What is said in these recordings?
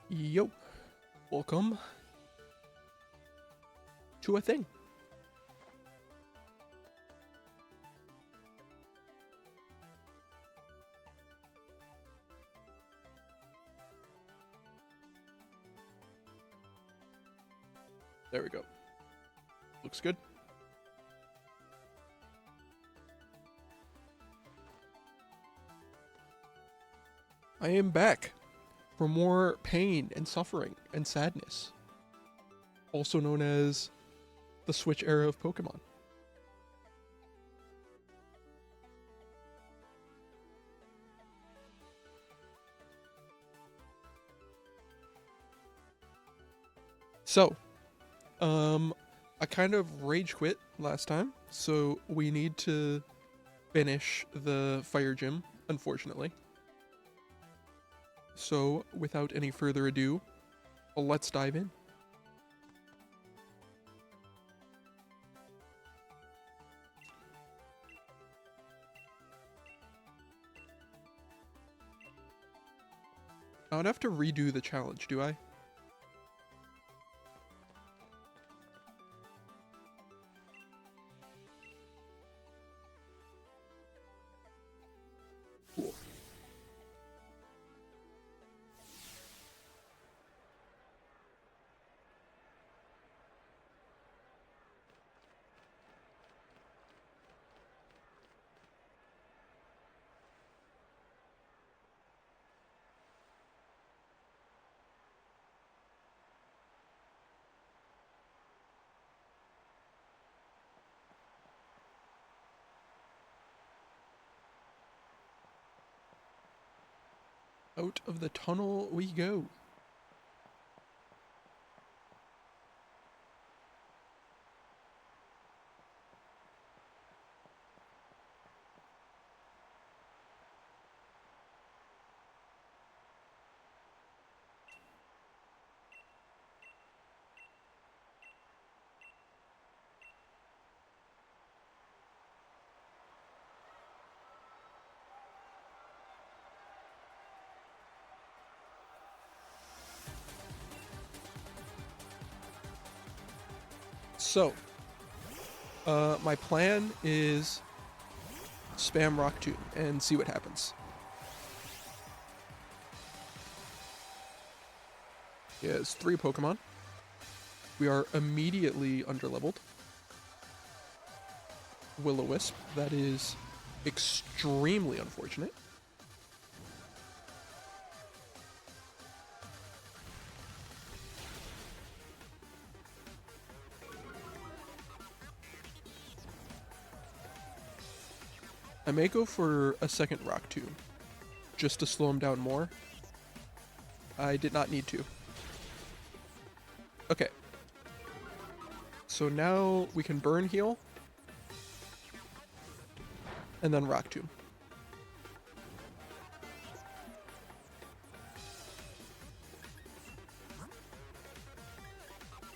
Yo, welcome to a thing. There we go. Looks good. I am back for more pain and suffering and sadness, also known as the Switch era of Pokemon. So, I kind of rage quit last time, so we need to finish the fire gym, unfortunately. So, without any further ado, let's dive in. I don't have to redo the challenge, do I? Cool. Out of the tunnel we go. So, my plan is spam Rock Tomb and see what happens. He has 3 Pokemon. We are immediately underleveled. Will-O-Wisp, that is extremely unfortunate. I may go for a second Rock Tomb, just to slow him down more. I did not need to. Okay. So now we can Burn Heal, and then Rock Tomb.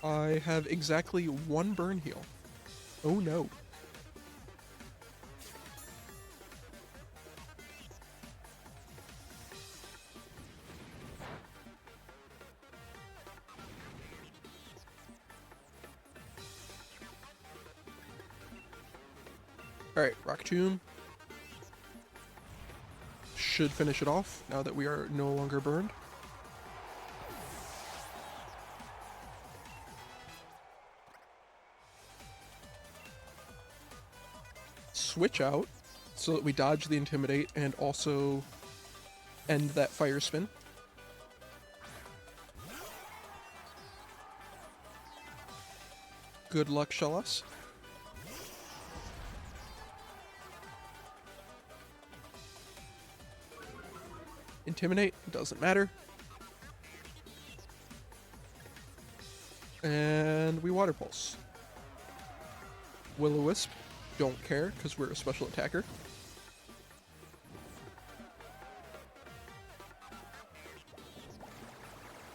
I have exactly 1 Burn Heal. Oh no. Alright, Rock Tomb should finish it off now that we are no longer burned. Switch out so that we dodge the Intimidate and also end that Fire Spin. Good luck, Shellos. Intimidate, doesn't matter. And we Water Pulse. Will-O-Wisp, don't care because we're a special attacker.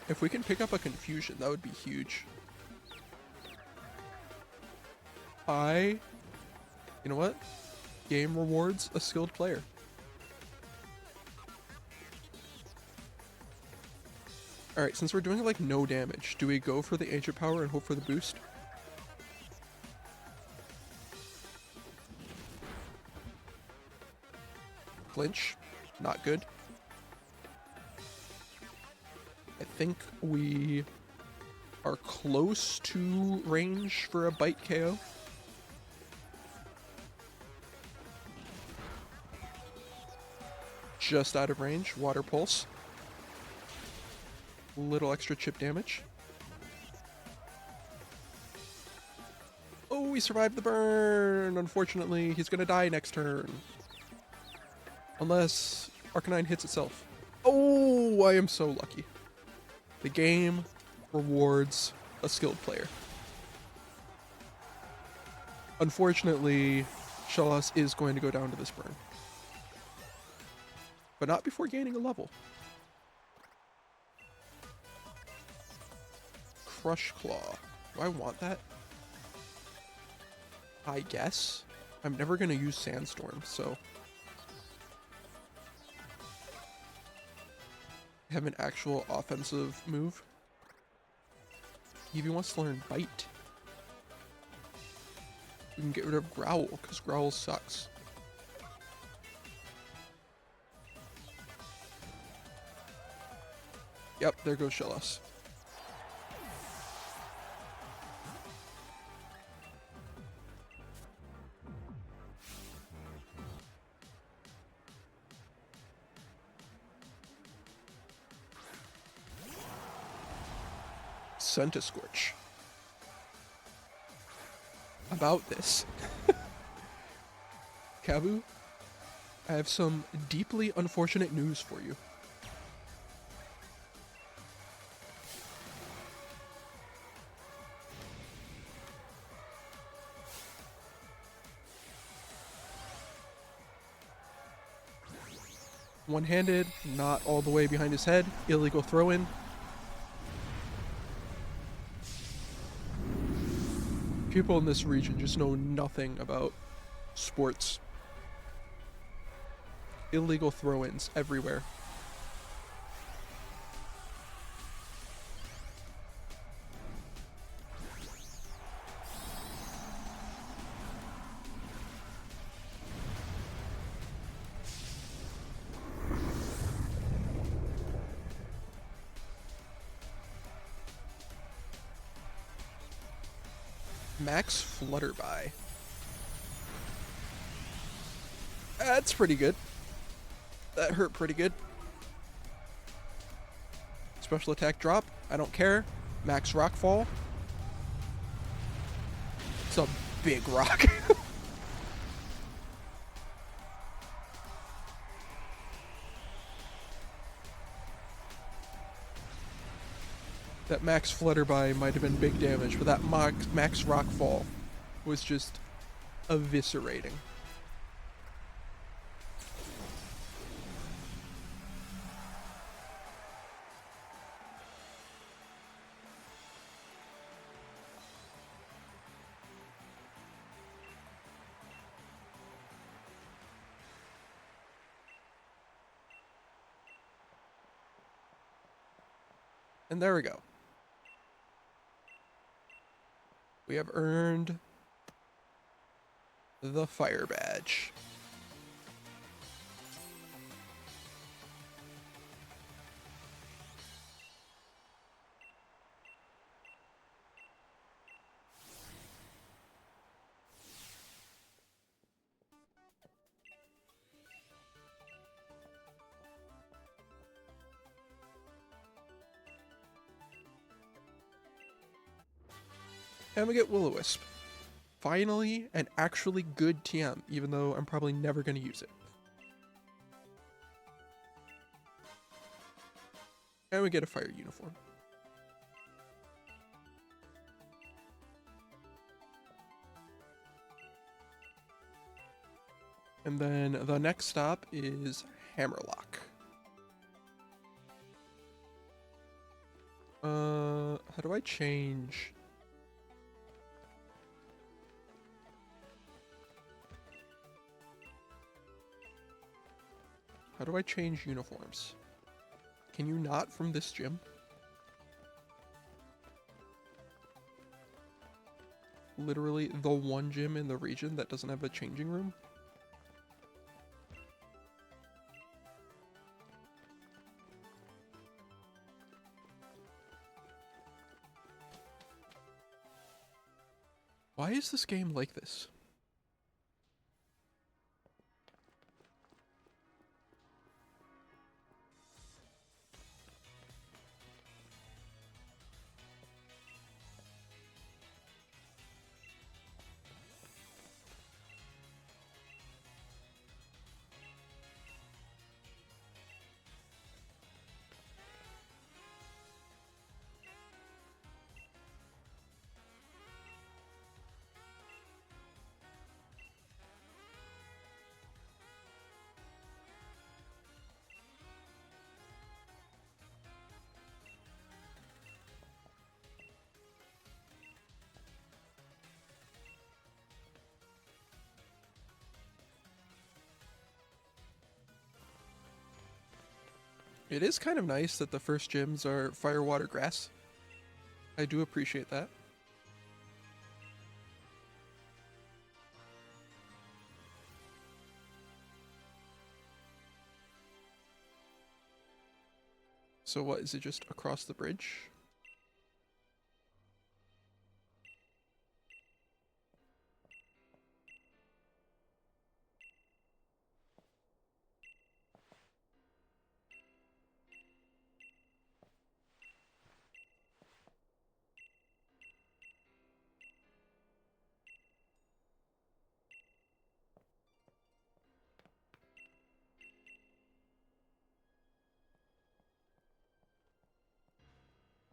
If we can pick up a Confusion, that would be huge. You know what? Game rewards a skilled player. Alright, since we're doing like no damage, do we go for the ancient power and hope for the boost? Flinch. Not good. I think we are close to range for a bite KO. Just out of range. Water pulse. Little extra chip damage. Oh, he survived the burn! Unfortunately, he's gonna die next turn. Unless Arcanine hits itself. Oh, I am so lucky. The game rewards a skilled player. Unfortunately, Shellos is going to go down to this burn. But not before gaining a level. Crush Claw. Do I want that? I guess. I'm never going to use Sandstorm, so... I have an actual offensive move. Eevee wants to learn Bite. We can get rid of Growl, because Growl sucks. Yep, there goes Shellos. Centiskorch. About this. Kabu, I have some deeply unfortunate news for you. One-handed, not all the way behind his head, illegal throw-in. People in this region just know nothing about sports. Illegal throw-ins everywhere. Max Flutterby. That's pretty good. That hurt pretty good. Special attack drop. I don't care. Max Rockfall. It's a big rock. That Max Flutterby might have been big damage, but that Max Rockfall was just eviscerating. And there we go. We have earned the Fire Badge. And we get Will-O-Wisp. Finally, an actually good TM, even though I'm probably never going to use it. And we get a Fire Uniform. And then the next stop is Hammerlock. How do I change... How do I change uniforms? Can you not from this gym? literally the one gym in the region that doesn't have a changing room. Why is this game like this? It is kind of nice that the first gyms are fire, water, grass. I do appreciate that. So what, is it just across the bridge?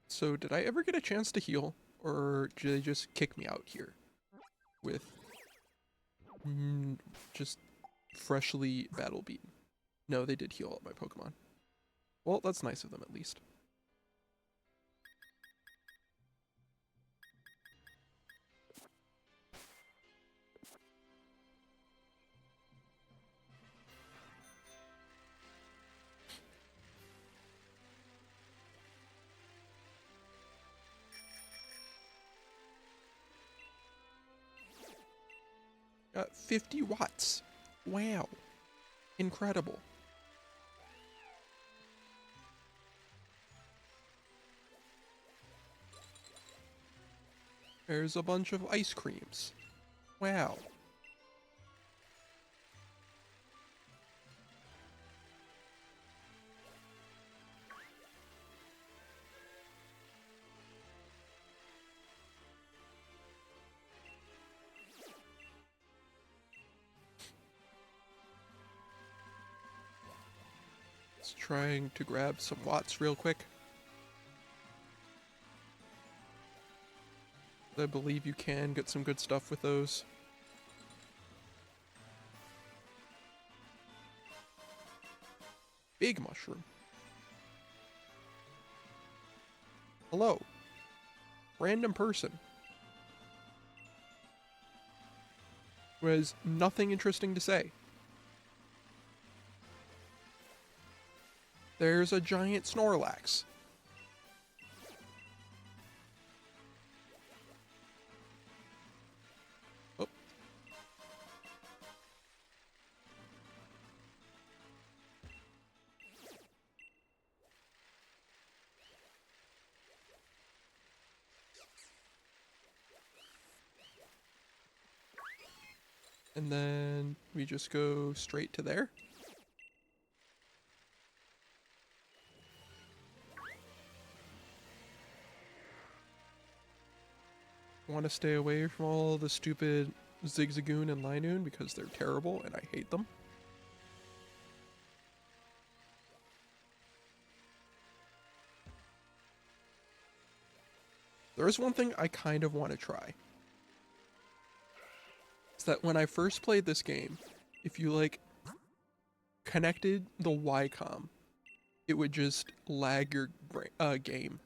So did I ever get a chance to heal, or did they just kick me out here with just freshly battle beaten? No, they did heal up my Pokemon. Well, that's nice of them at least. Got 50 watts. Wow. Incredible. There's a bunch of ice creams. Wow. Just trying to grab some watts real quick. I believe you can get some good stuff with those. Big mushroom. Hello. Random person. Who has nothing interesting to say. There's a giant Snorlax. Oh. And then we just go straight to there. Want to stay away from all the stupid Zigzagoon and Linoon because they're terrible and I hate them. There is one thing I kind of want to try. It's that when I first played this game, if you like connected the Y-com, it would just lag your game.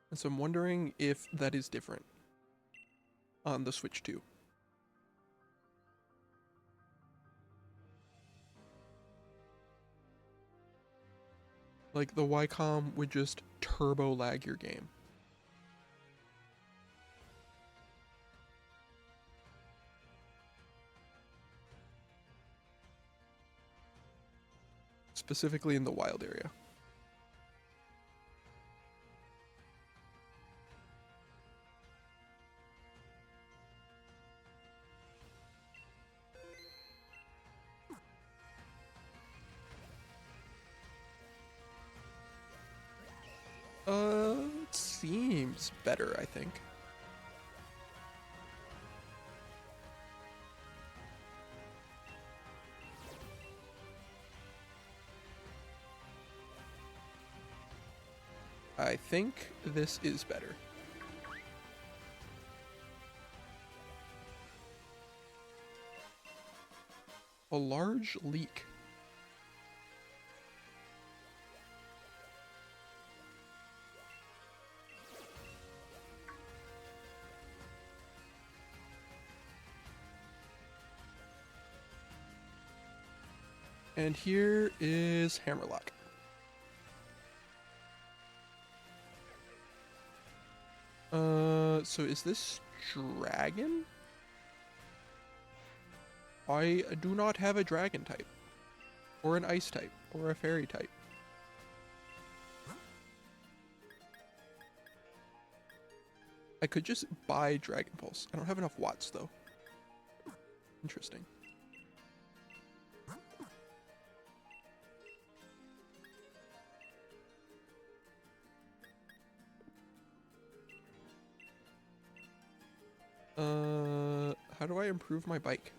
And so I'm wondering if that is different on the Switch 2. Like the Y-com would just turbo lag your game. specifically in the wild area. It seems better, I think. I think this is better. A large leak. And here is Hammerlock. So is this dragon? I do not have a dragon type, or an ice type, or a fairy type. I could just buy Dragon Pulse. I don't have enough watts though. Interesting. How do I improve my bike?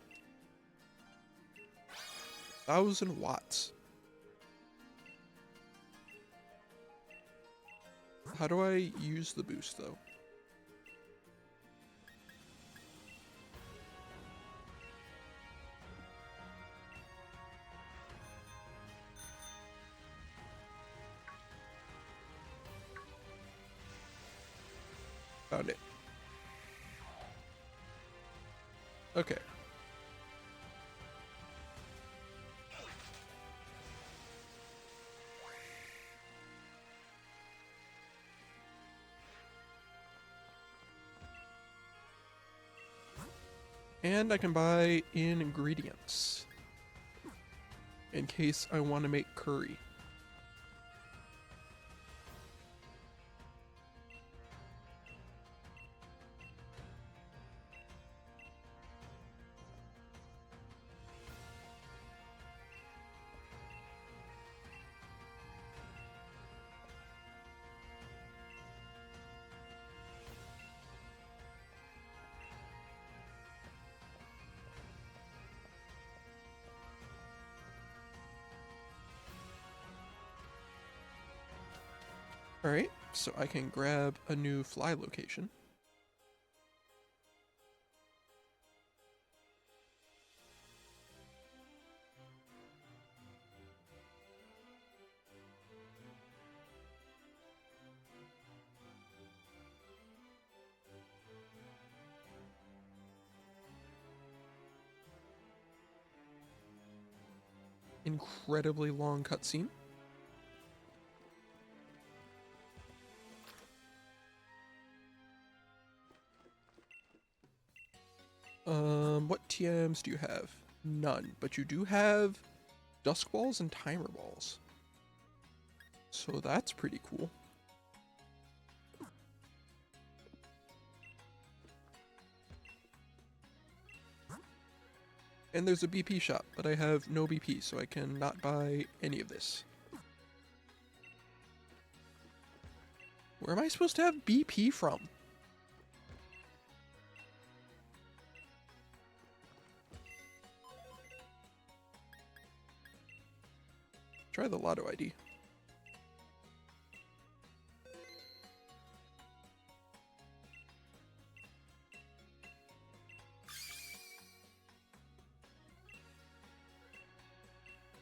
1,000 watts. How do I use the boost though? Found it. Okay. And I can buy ingredients in case I want to make curry. Alright, so I can grab a new fly location. Incredibly long cutscene. What TMs do you have? None, but you do have Dusk Balls and Timer Balls. So that's pretty cool. And there's a BP shop, but I have no BP, so I cannot buy any of this. Where am I supposed to have BP from? Try the Lotto ID.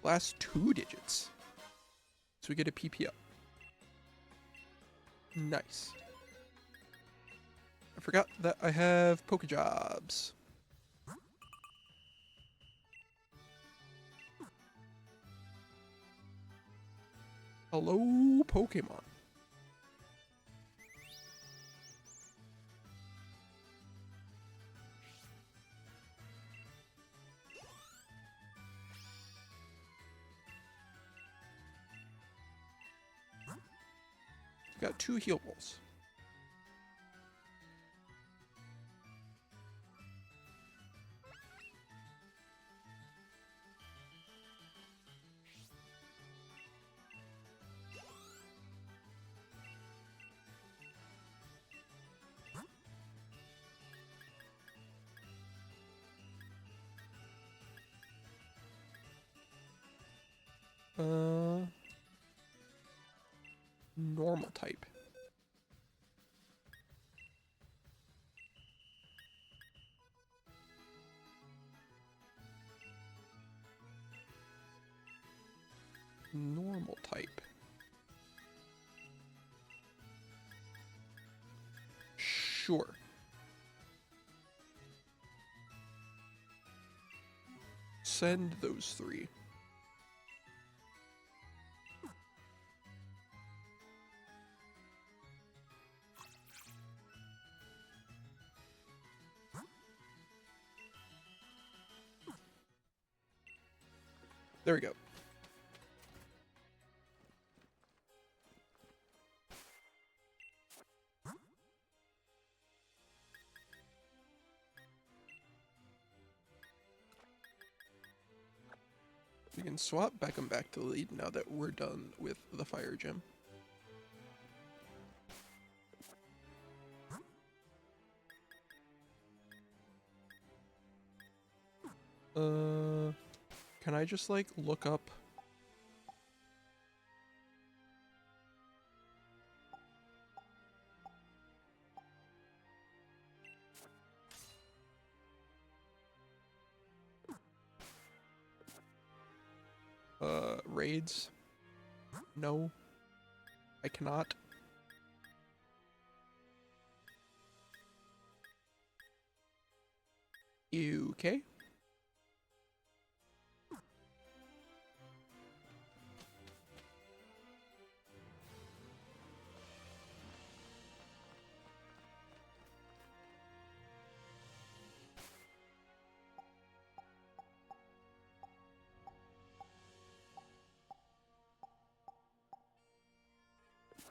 Last 2 digits. So we get a PP up. Nice. I forgot that I have Pokejobs. Hello, Pokemon. got 2 heal balls. Normal type. Normal type. Sure. Send those 3. There we go. We can swap Beckham back to the lead now that we're done with the fire gym. Can I just like look up? Raids? No, I cannot. Okay.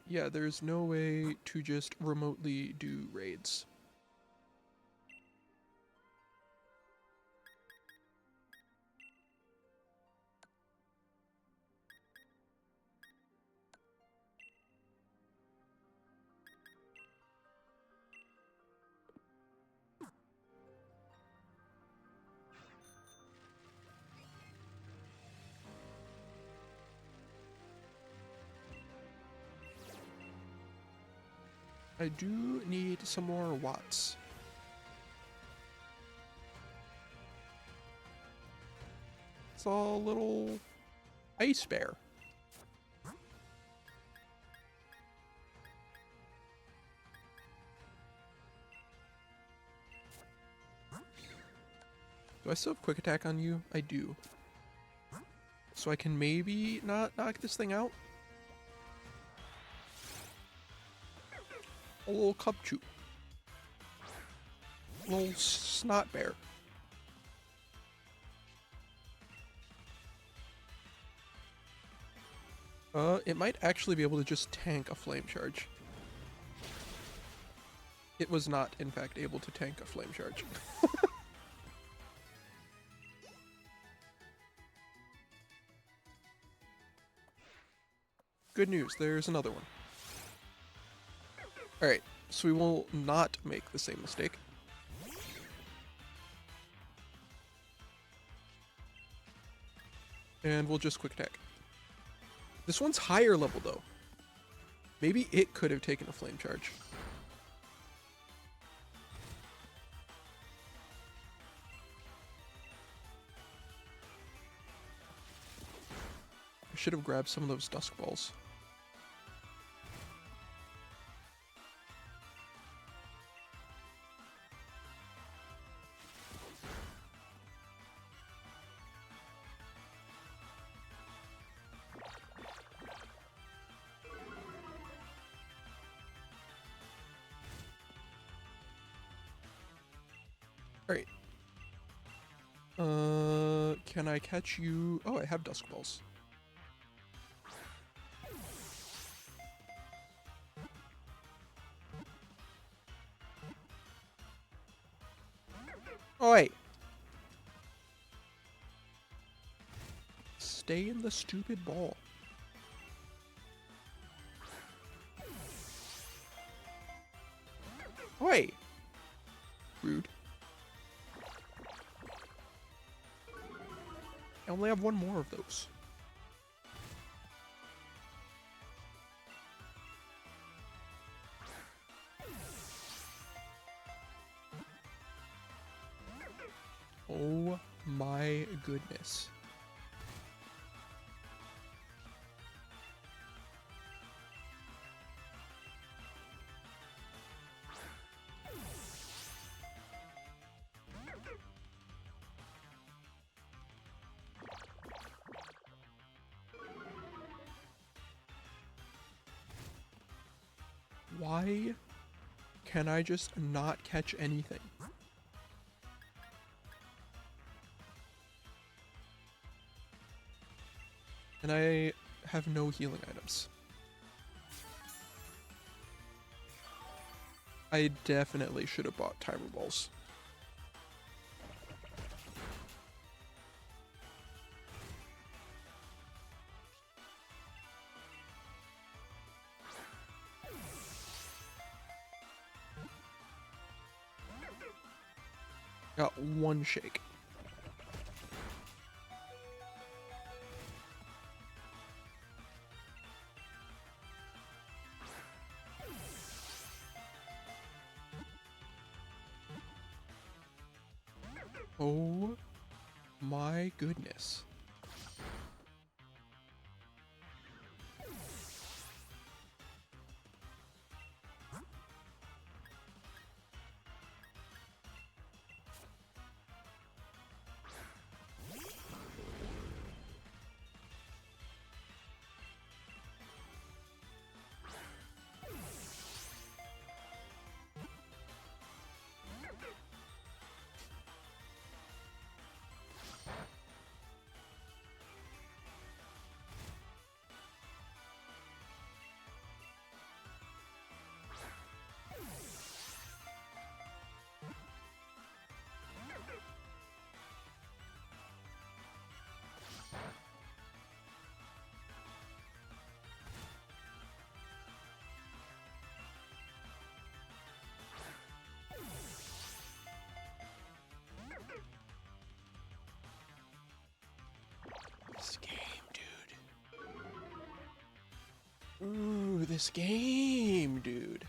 Yeah, there's no way to just remotely do raids. I do need some more watts. It's a little ice bear. Do I still have quick attack on you? I do. So I can maybe not knock this thing out? A little cupchu. A little snot bear. It might actually be able to just tank a flame charge. It was not, in fact, able to tank a flame charge. Good news, there's another one. Alright, so we will not make the same mistake. And we'll just quick attack. This one's higher level though. Maybe it could have taken a flame charge. I should have grabbed some of those dusk balls. Alright. Can I catch you? Oh, I have dusk balls. Oi! Stay in the stupid ball. Oi! Rude. I only have one more of those. Oh my goodness. Why can I just not catch anything? And I have no healing items. I definitely should have bought timer balls. Got one shake. Oh my goodness. This game, dude. Ooh, this game, dude.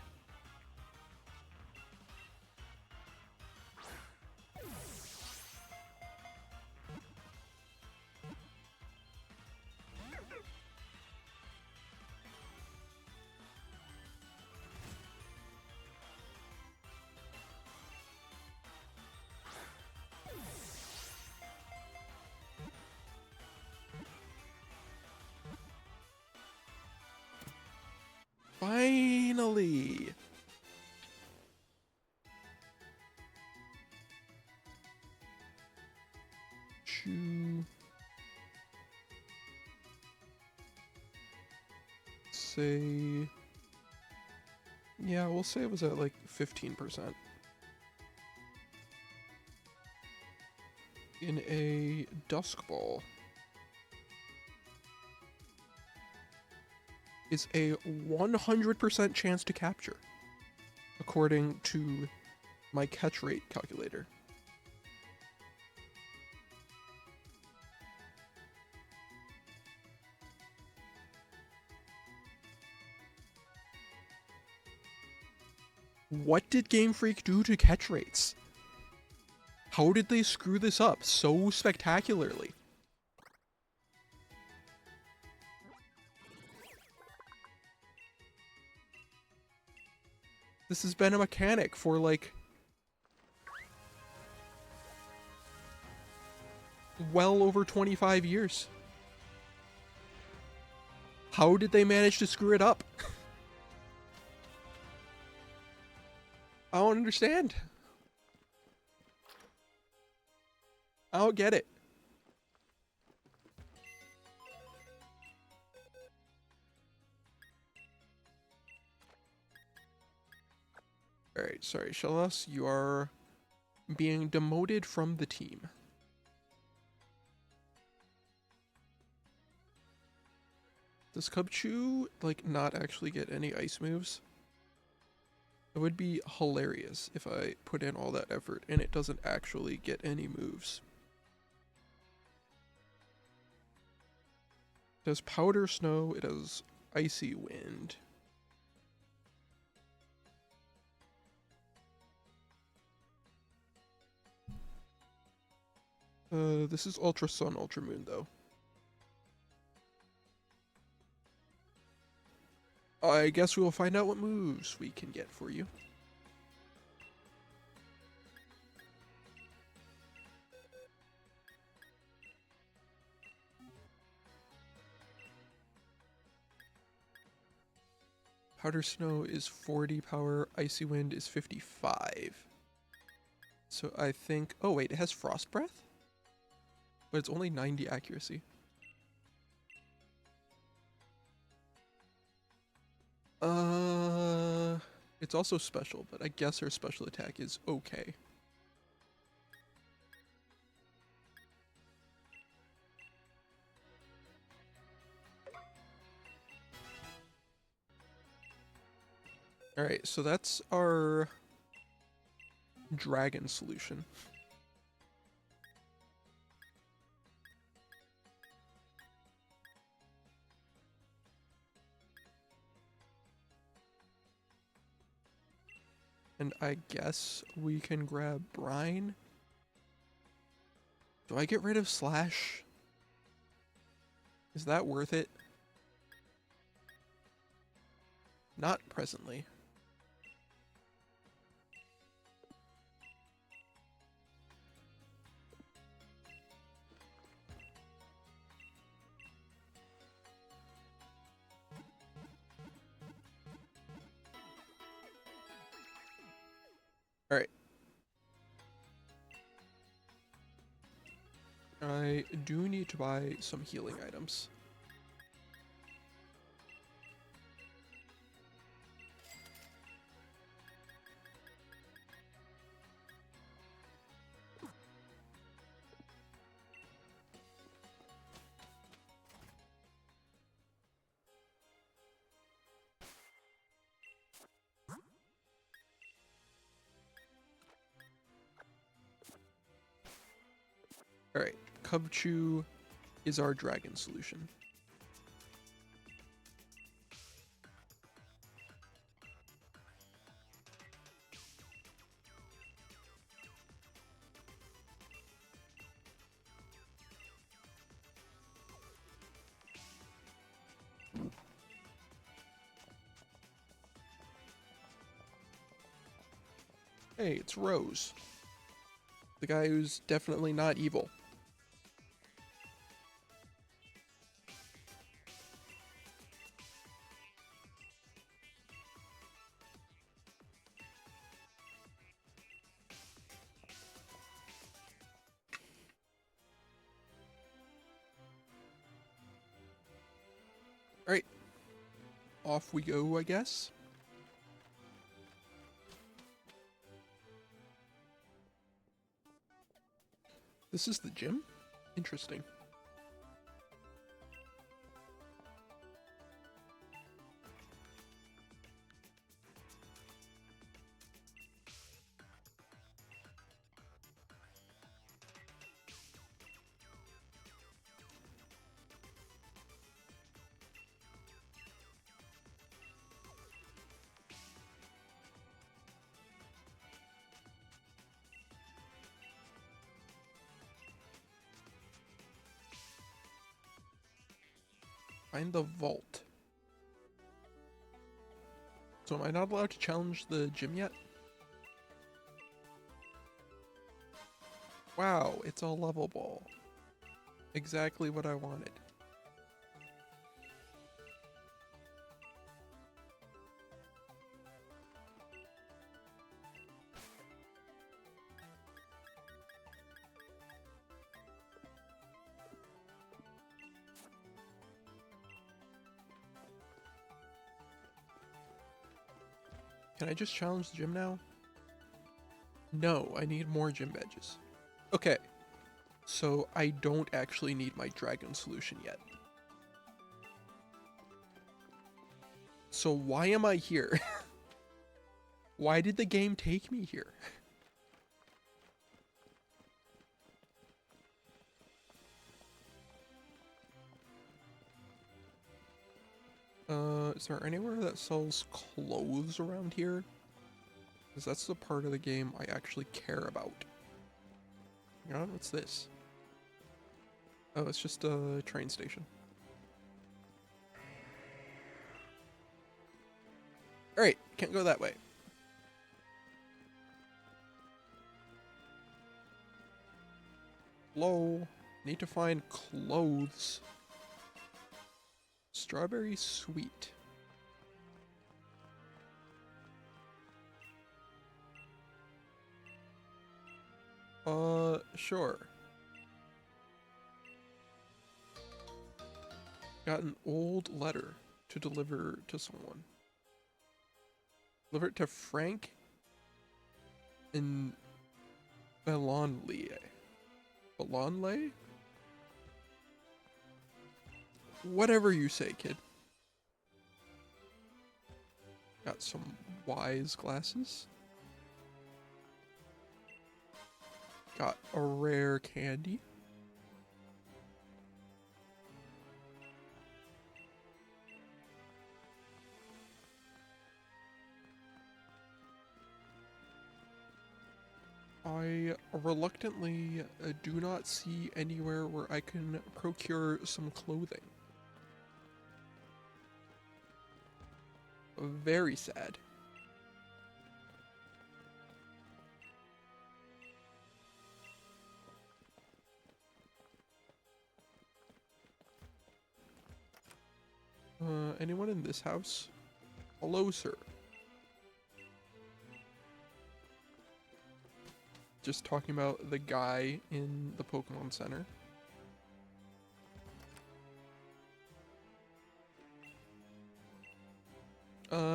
Finally! Shoo. Say... Yeah, we'll say it was at like 15%. In a Dusk Ball is a 100% chance to capture, according to my catch rate calculator. What did Game Freak do to catch rates? How did they screw this up so spectacularly? This has been a mechanic for like well over 25 years. How did they manage to screw it up? I don't understand. I don't get it. Alright, sorry, Shellas, you are being demoted from the team. Does Cubchoo, like, not actually get any ice moves? It would be hilarious if I put in all that effort and it doesn't actually get any moves. It has Powder Snow, it has Icy Wind. This is Ultra Sun, Ultra Moon, though. I guess we will find out what moves we can get for you. Powder Snow is 40 power, Icy Wind is 55. So I think... Oh wait, it has Frost Breath? But it's only 90 accuracy. It's also special, but I guess her special attack is okay. Alright, so that's our dragon solution. And I guess we can grab Brine. Do I get rid of Slash? Is that worth it? Not presently. Alright. I do need to buy some healing items. Alright, Cubchoo is our dragon solution. Hey, it's Rose. The guy who's definitely not evil. Alright. Off we go, I guess. This is the gym? Interesting. Find the vault. So am I not allowed to challenge the gym yet? Wow, it's a level ball. Exactly what I wanted. Can I just challenge the gym now? No, I need more gym badges. Okay, so I don't actually need my dragon solution yet. So why am I here? Why did the game take me here? Is there anywhere that sells clothes around here? Because that's the part of the game I actually care about. Hang on, what's this? Oh, it's just a train station. Alright, can't go that way. Hello? Need to find clothes. Strawberry sweet. Sure. Got an old letter to deliver to someone. Deliver it to Frank in Belonley. Belonley? Whatever you say, kid. Got some wise glasses. Got a rare candy. I reluctantly do not see anywhere where I can procure some clothing. Very sad. Anyone in this house? Hello, sir. Just talking about the guy in the Pokemon Center.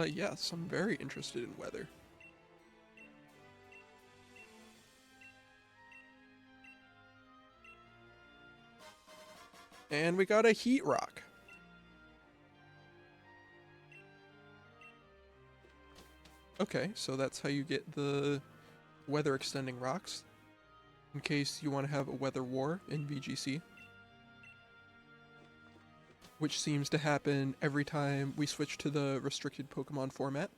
Yes, I'm very interested in weather. And we got a heat rock. Okay, so that's how you get the weather extending rocks. In case you want to have a weather war in VGC. Which seems to happen every time we switch to the restricted Pokemon format.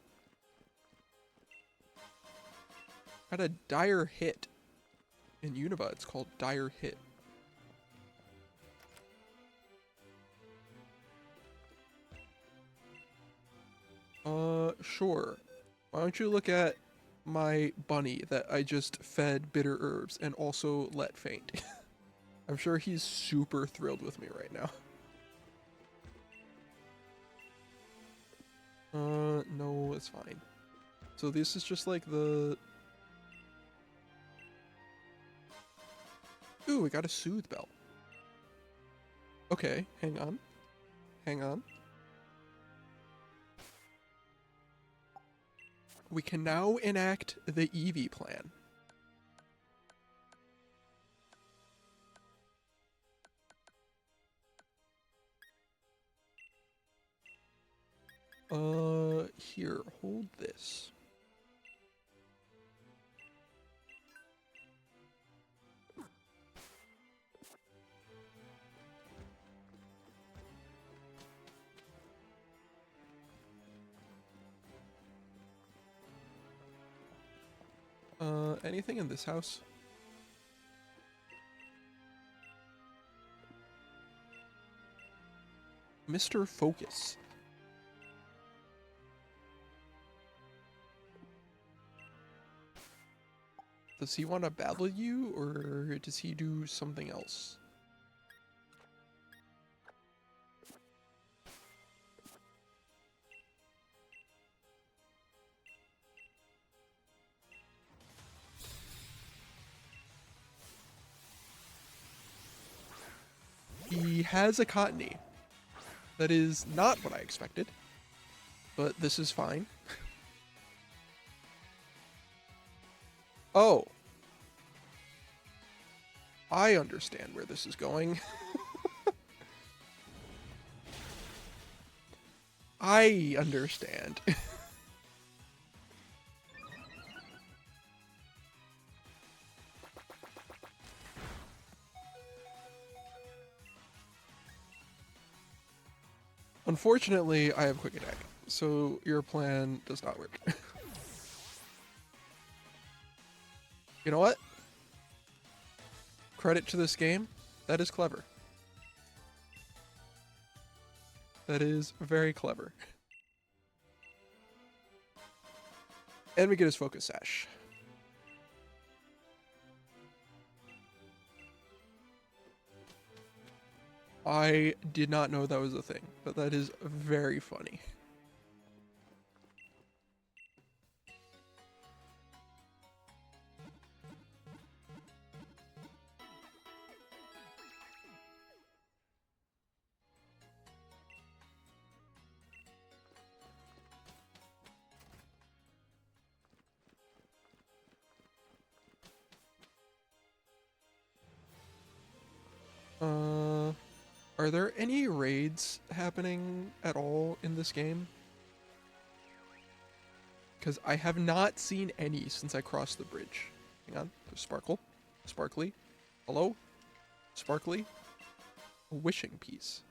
Got a dire hit. In Unova, it's called dire hit. Sure. Why don't you look at my bunny that I just fed bitter herbs and also let faint? I'm sure he's super thrilled with me right now. No, it's fine. So this is just like the... Ooh, we got a soothe bell. Okay, hang on. Hang on. We can now enact the Eevee plan. Here, hold this. Anything in this house? Mr. Focus. Does he want to battle you, or does he do something else? He has a Cottony. That is not what I expected, but this is fine. Oh. I understand where this is going. I understand. Unfortunately, I have quick attack, so your plan does not work. You know what? Credit to this game. That is clever. That is very clever. And we get his focus sash. I did not know that was a thing, but that is very funny. Are there any raids happening at all in this game? Because I have not seen any since I crossed the bridge. Hang on. There's Sparkle. Sparkly. Hello? Sparkly. A wishing piece.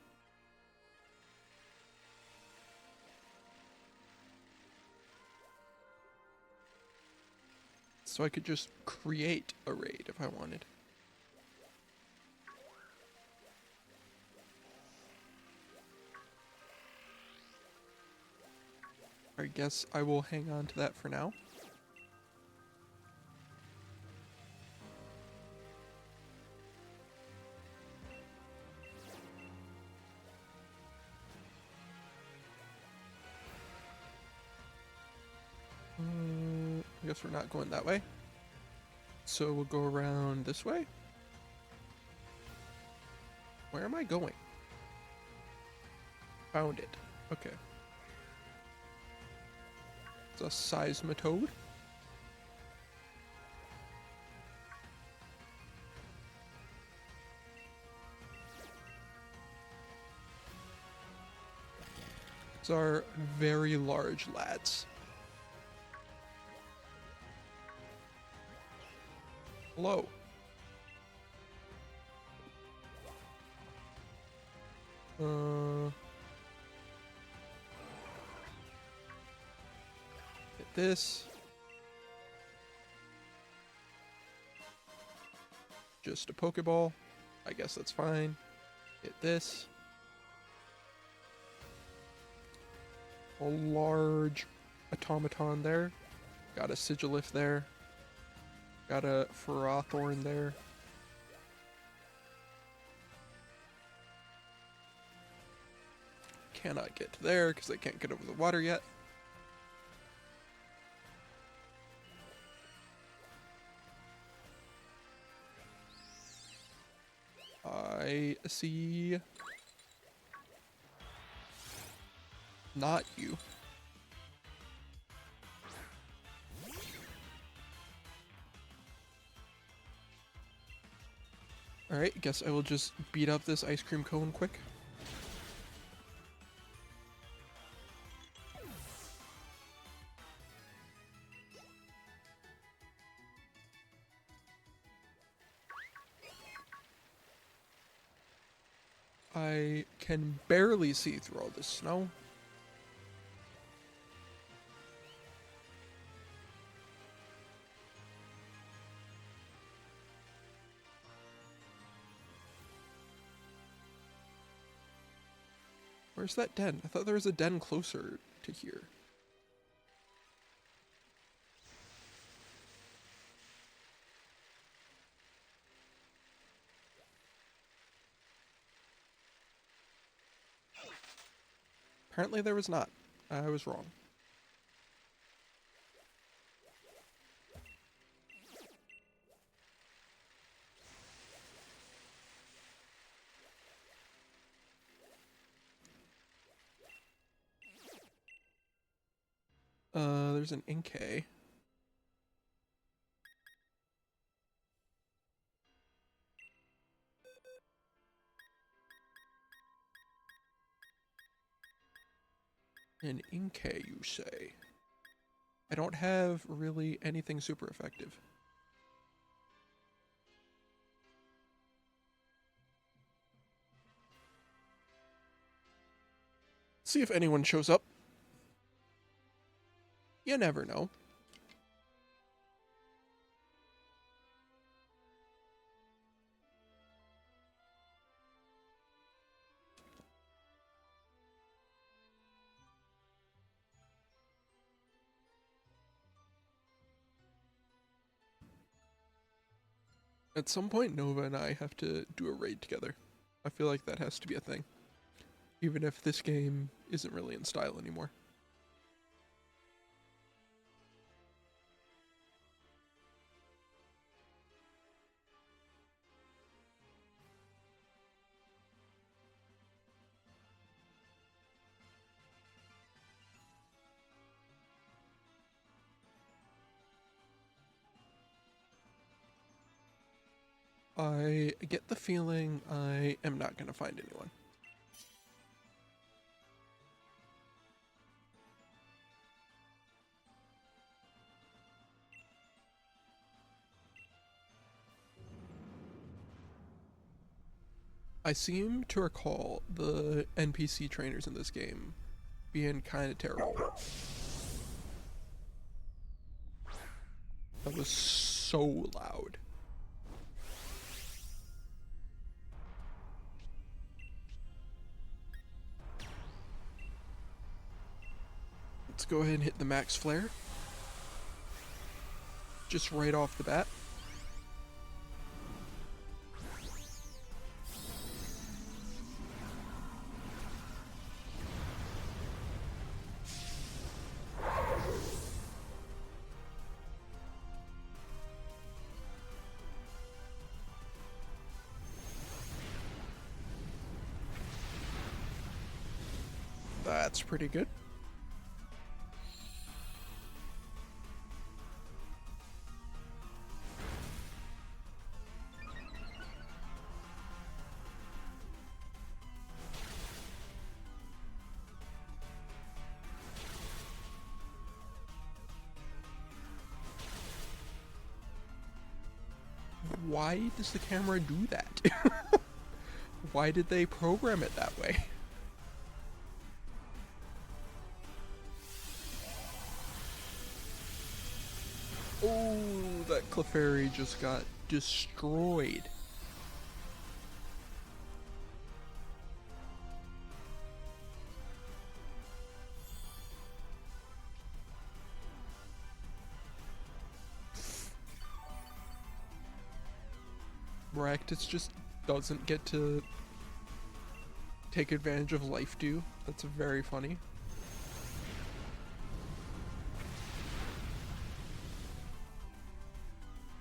So I could just create a raid if I wanted. I guess I will hang on to that for now. I guess we're not going that way. So we'll go around this way. Where am I going? Found it. Okay. It's a seismitoad. These are very large lads. Hello. Get this. Just a Pokeball. I guess that's fine. Get this. A large automaton there. Got a Sigilif there. Got a Ferrothorn there. Cannot get to there because I can't get over the water yet. I see not you. Alright, guess I will just beat up this ice cream cone quick. I can barely see through all this snow. Where's that den? I thought there was a den closer to here. Apparently there was not. I was wrong. There's an Inkay. An Inkay, you say? I don't have really anything super effective. See if anyone shows up. You never know. At some point, Nova and I have to do a raid together. I feel like that has to be a thing. Even if this game isn't really in style anymore. I get the feeling I am not going to find anyone. I seem to recall the NPC trainers in this game being kind of terrible. That was so loud. Let's go ahead and hit the max flare. Just right off the bat. That's pretty good. Why does the camera do that? Why did they program it that way? Oh, that Clefairy just got destroyed. Bractus just doesn't get to take advantage of Life Dew. That's very funny.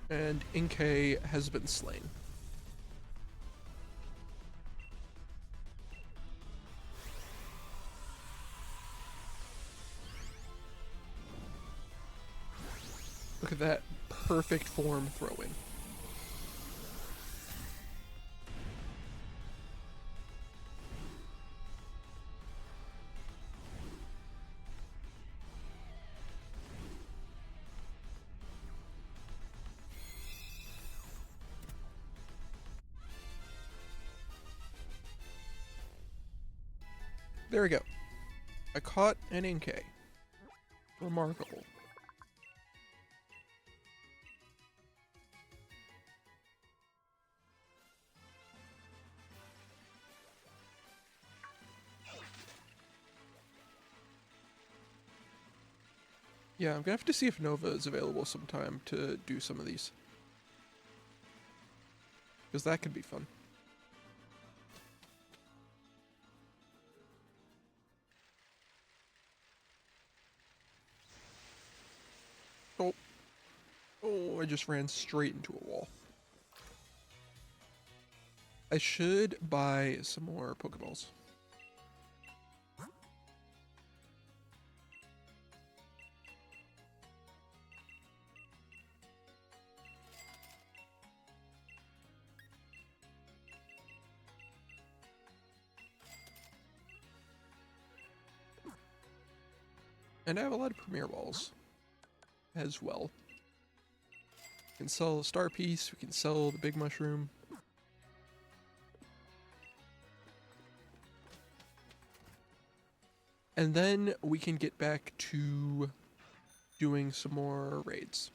And Inkay has been slain. Look at that perfect form throwing. There we go. I caught an Inkay. Remarkable. Yeah, I'm gonna have to see if Nova is available sometime to do some of these. Because that could be fun. Oh. Oh, I just ran straight into a wall. I should buy some more Pokeballs. And I have a lot of Premier Balls as well. We can sell a Star Piece, we can sell the Big Mushroom. And then we can get back to doing some more raids.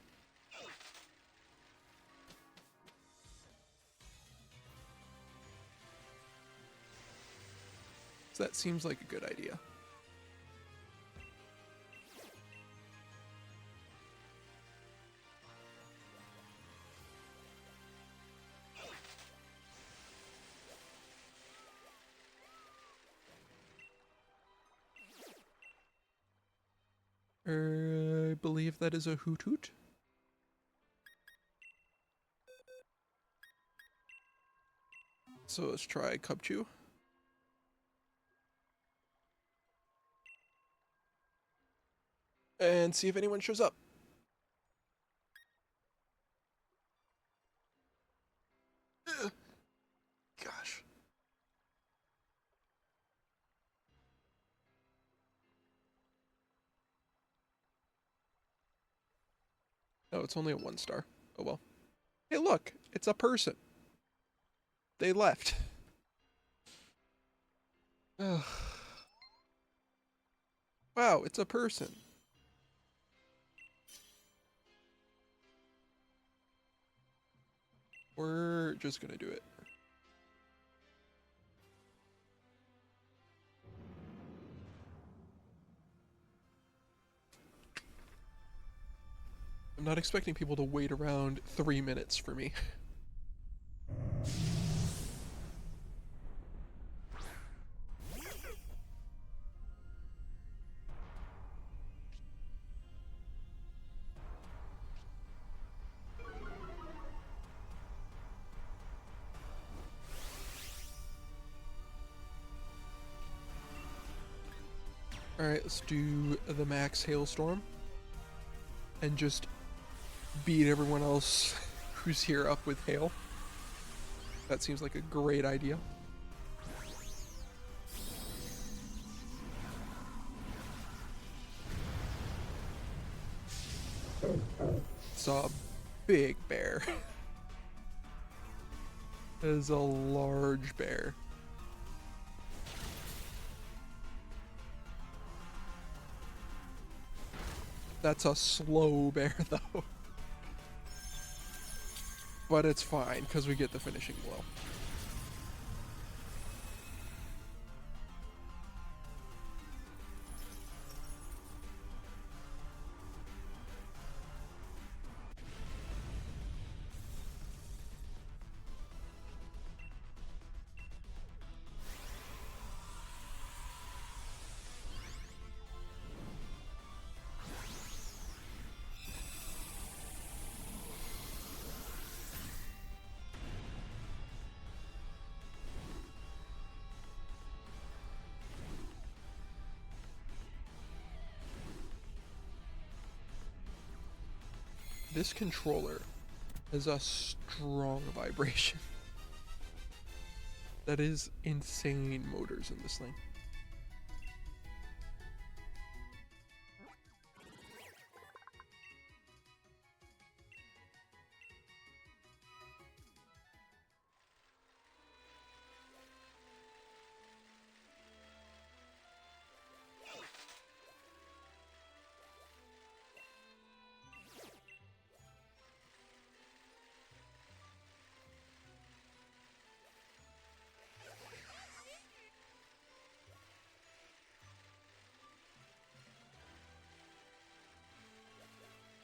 So that seems like a good idea. I believe that is a Hoot Hoot. So let's try Cubchoo. And see if anyone shows up. Ugh. Gosh. Oh, it's only a 1-star. Oh well. Hey, look, it's a person. They left. Ugh. Wow, it's a person. We're just gonna do it. I'm not expecting people to wait around 3 minutes for me. Alright, let's do the max hailstorm. And just beat everyone else who's here up with hail. That seems like a great idea. It's a big bear. That is a large bear. That's a slow bear, though. But it's fine, because we get the finishing blow. This controller has a strong vibration. That is insane motors in this thing.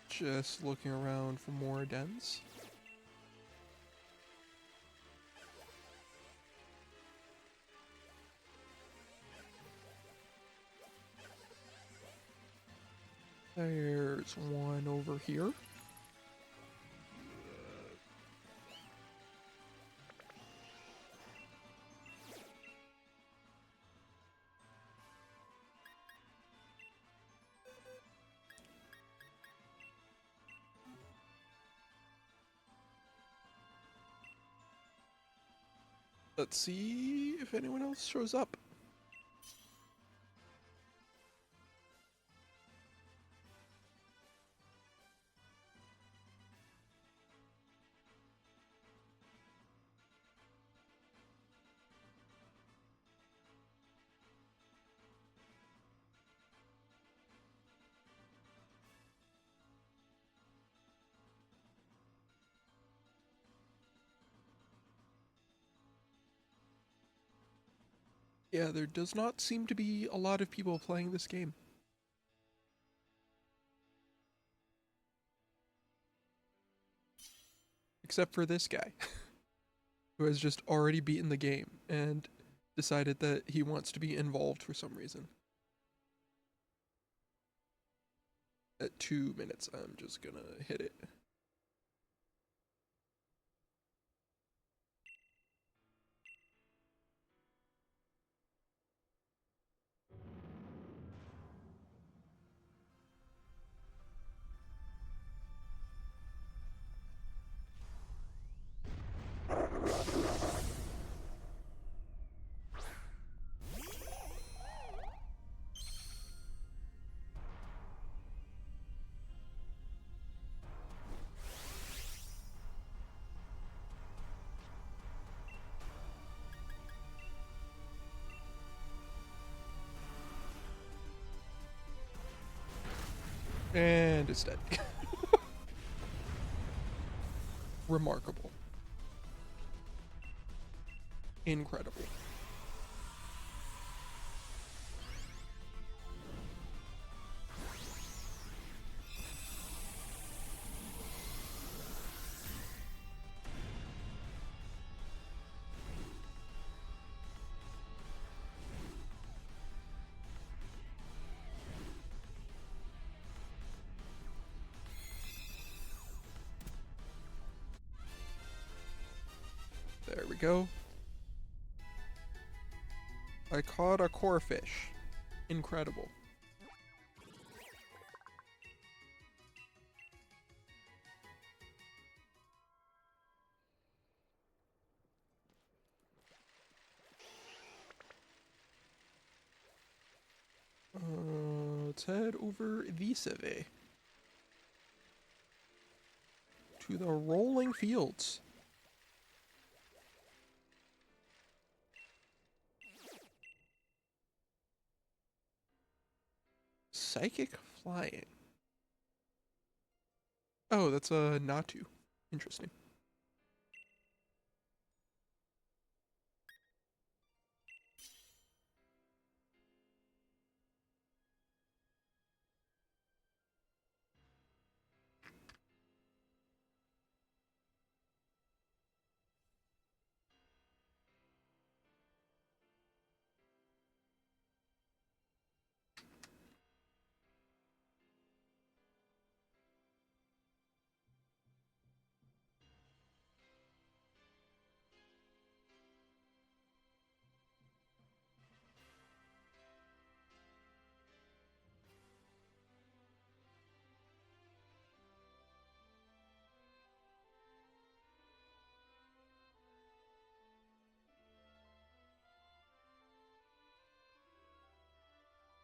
Just looking around for more dens. There's one over here. Let's see if anyone else shows up. Yeah, there does not seem to be a lot of people playing this game. Except for this guy, who has just already beaten the game and decided that he wants to be involved for some reason. At 2 minutes, I'm just gonna hit it. And it's dead. Remarkable. Incredible. There we go. I caught a core fish. Incredible. Let's head over this way. To the rolling fields. Psychic flying. Oh, that's a Natu. Interesting.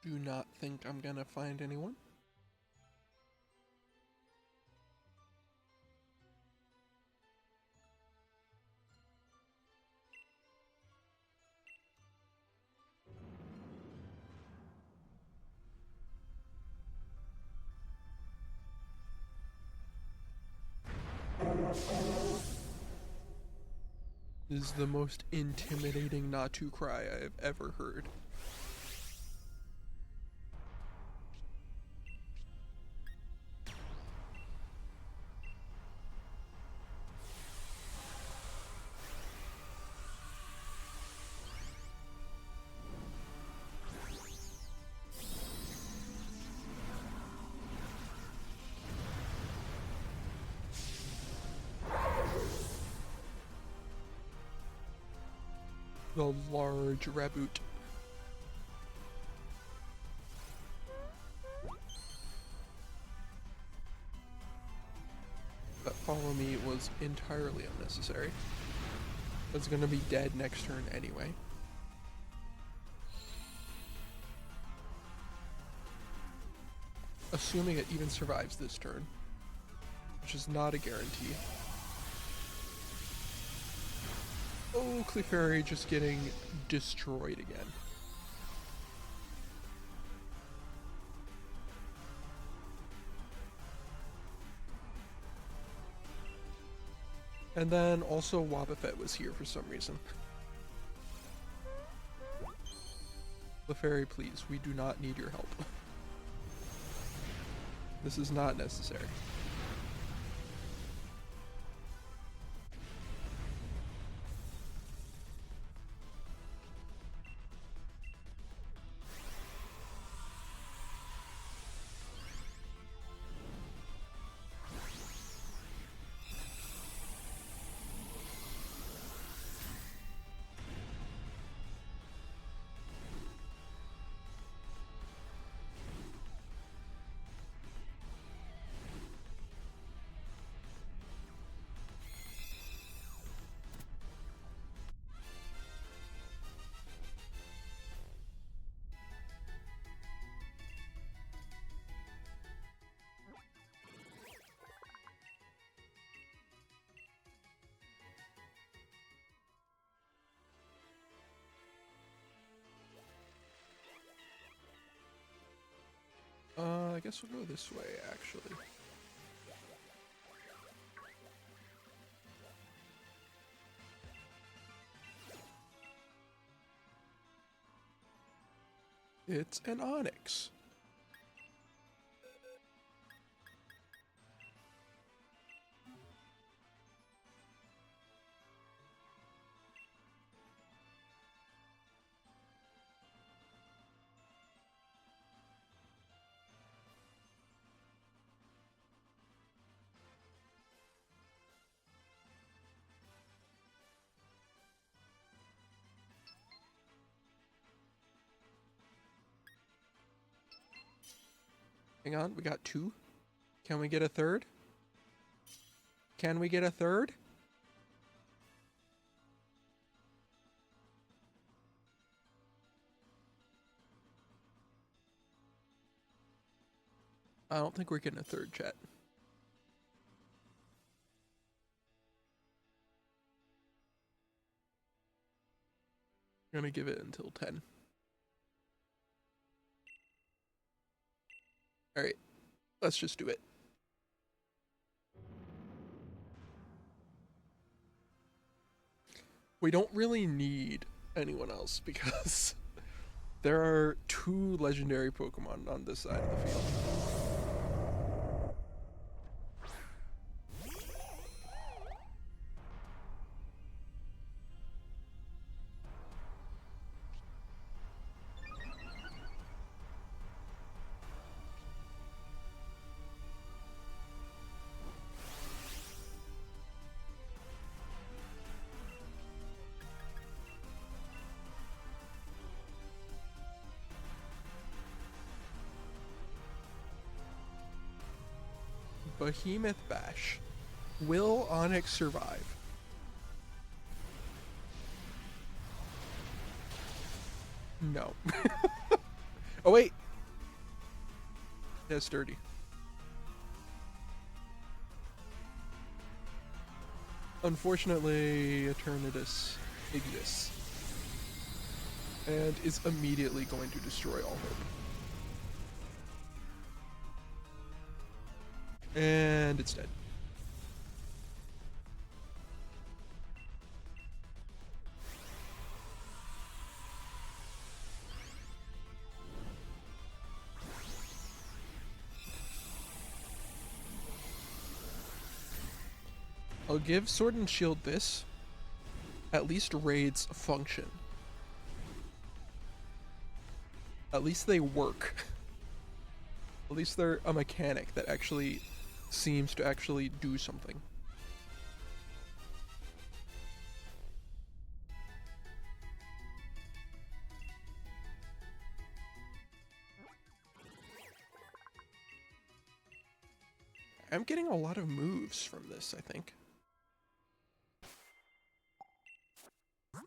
Do not think I'm gonna find anyone. This is the most intimidating Natu cry I have ever heard. The large Raboot. That follow me was entirely unnecessary. It's gonna be dead next turn anyway. Assuming it even survives this turn, which is not a guarantee. Oh, Clefairy just getting destroyed again. And then also Wobbuffet was here for some reason. Clefairy, please, we do not need your help. This is not necessary. I guess we'll go this way, actually. It's an Onyx. Hang on, we got 2. Can we get a 3rd? Can we get a 3rd? I don't think we're getting a 3rd, chat. I'm gonna give it until 10. Alright, let's just do it. We don't really need anyone else because there are 2 legendary Pokemon on this side of the field. Behemoth Bash. Will Onyx survive? No. Oh wait. Yeah, sturdy. Unfortunately, Eternatus exists. And is immediately going to destroy all hope. And it's dead. I'll give Sword and Shield this. At least raids function. At least they work. At least they're a mechanic that actually seems to actually do something. I'm getting a lot of moves from this, I think. I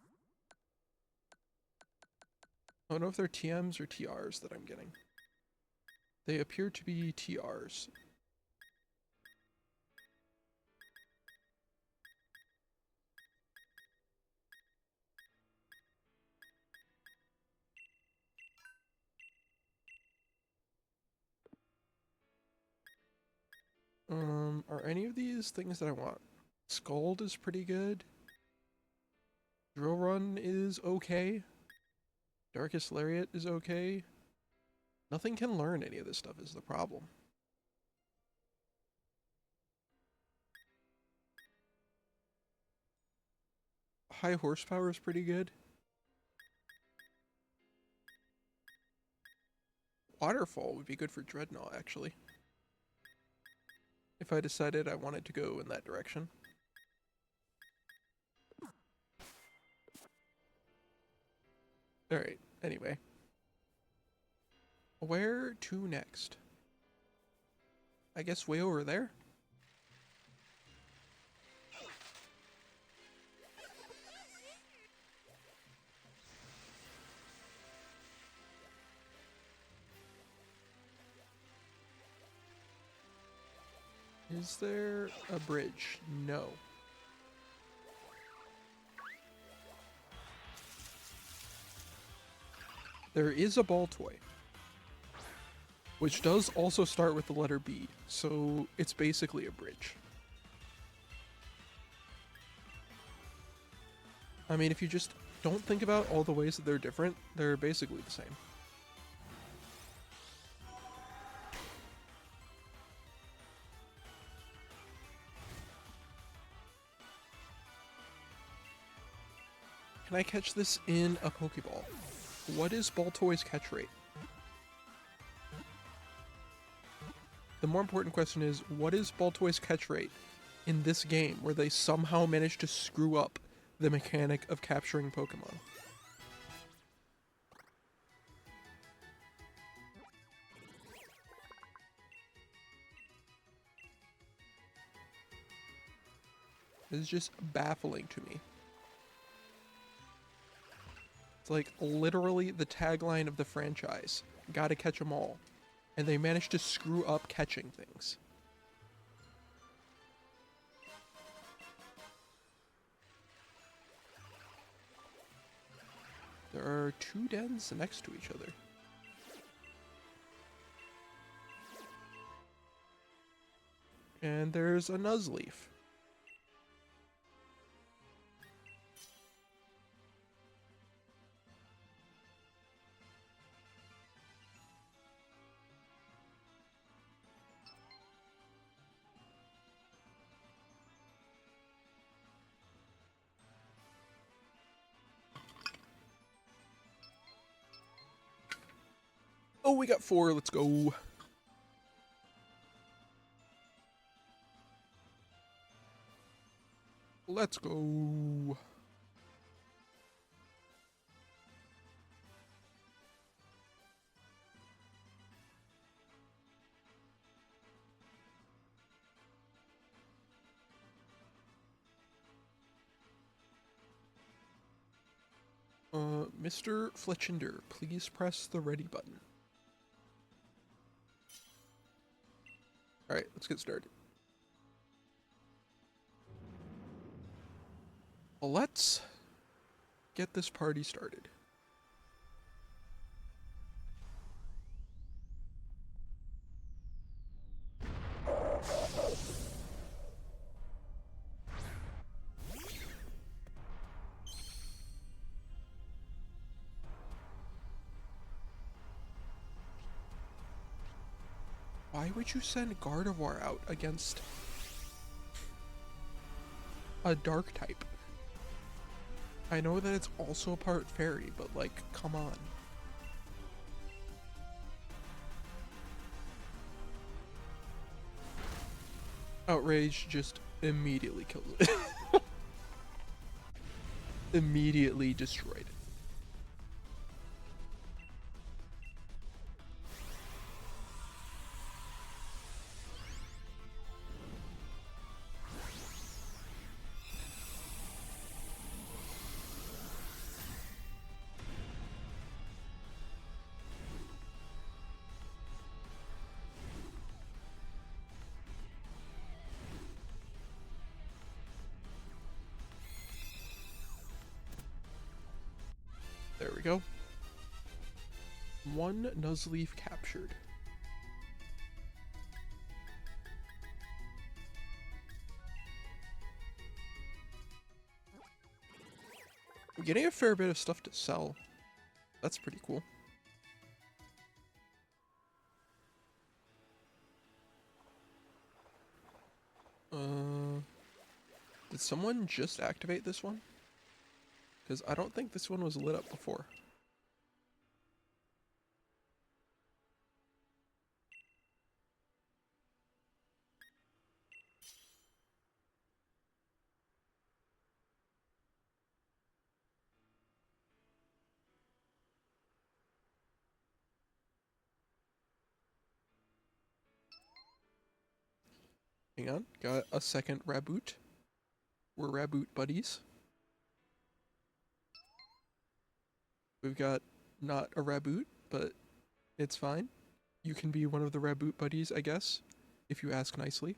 don't know if they're TMs or TRs that I'm getting. They appear to be TRs. Are any of these things that I want? Scald is pretty good. Drill Run is okay. Darkest Lariat is okay. Nothing can learn any of this stuff is the problem. High horsepower is pretty good. Waterfall would be good for Dreadnought, actually. If I decided I wanted to go in that direction. Alright, anyway. Where to next? I guess way over there? Is there a bridge? No. There is a ball toy, which does also start with the letter B, so it's basically a bridge. I mean, if you just don't think about all the ways that they're different, they're basically the same. Can I catch this in a Pokeball? What is Baltoy's catch rate? The more important question is, what is Baltoy's catch rate in this game where they somehow managed to screw up the mechanic of capturing Pokemon? It's just baffling to me. It's like literally the tagline of the franchise. Gotta catch them all. And they managed to screw up catching things. There are two dens next to each other. And there's a Nuzleaf. Oh, we got 4. Let's go. Let's go. Mr. Fletchinder, please press the ready button. Alright, let's get started. Well, let's get this party started. Why would you send Gardevoir out against a dark type? I know that it's also a part fairy, but like, come on. Outrage just immediately kills it. Immediately destroyed it. There we go. 1 Nuzleaf captured. I'm getting a fair bit of stuff to sell. That's pretty cool. Did someone just activate this one? Because I don't think this one was lit up before. Hang on, got a second Raboot. We're Raboot buddies. We've got not a Raboot, but it's fine. You can be one of the Raboot buddies, I guess, if you ask nicely.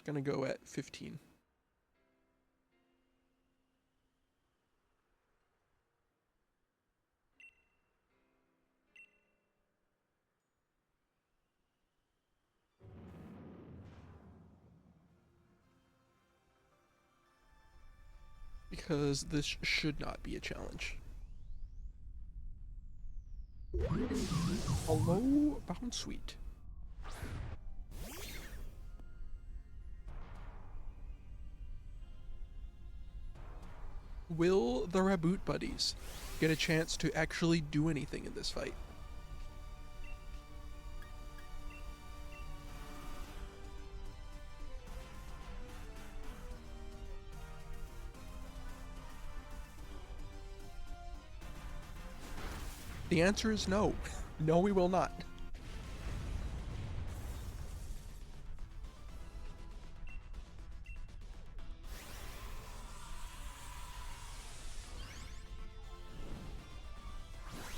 Gonna go at 15. Because this should not be a challenge. Hello, Bound Sweet. Will the Raboot buddies get a chance to actually do anything in this fight? The answer is no. No, we will not.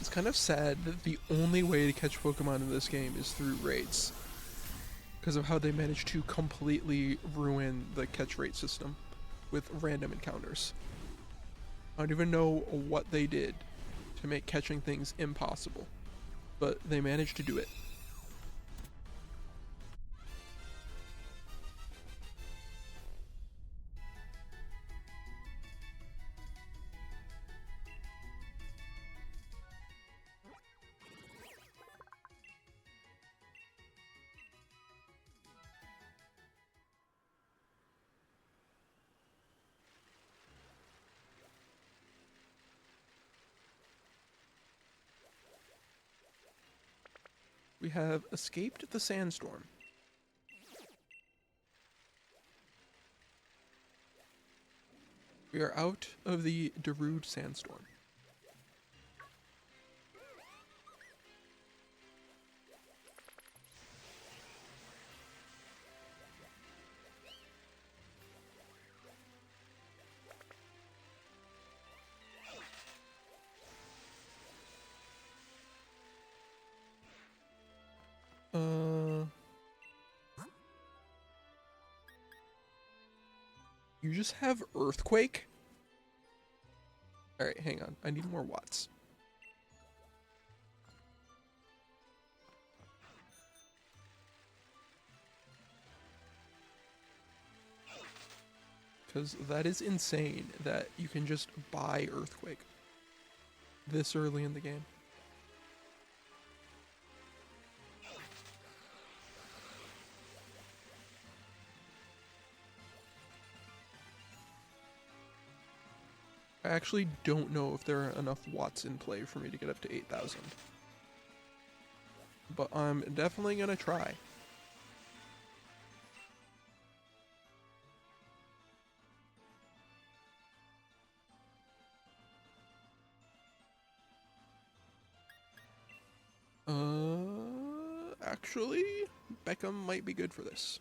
It's kind of sad that the only way to catch Pokemon in this game is through raids, because of how they managed to completely ruin the catch rate system with random encounters. I don't even know what they did to make catching things impossible, but they managed to do it. We have escaped the sandstorm. We are out of the Darude sandstorm. You just have Earthquake? Alright, hang on. I need more watts. Because that is insane that you can just buy Earthquake this early in the game. I actually don't know if there are enough watts in play for me to get up to 8,000. But I'm definitely gonna try. Actually, Beckham might be good for this.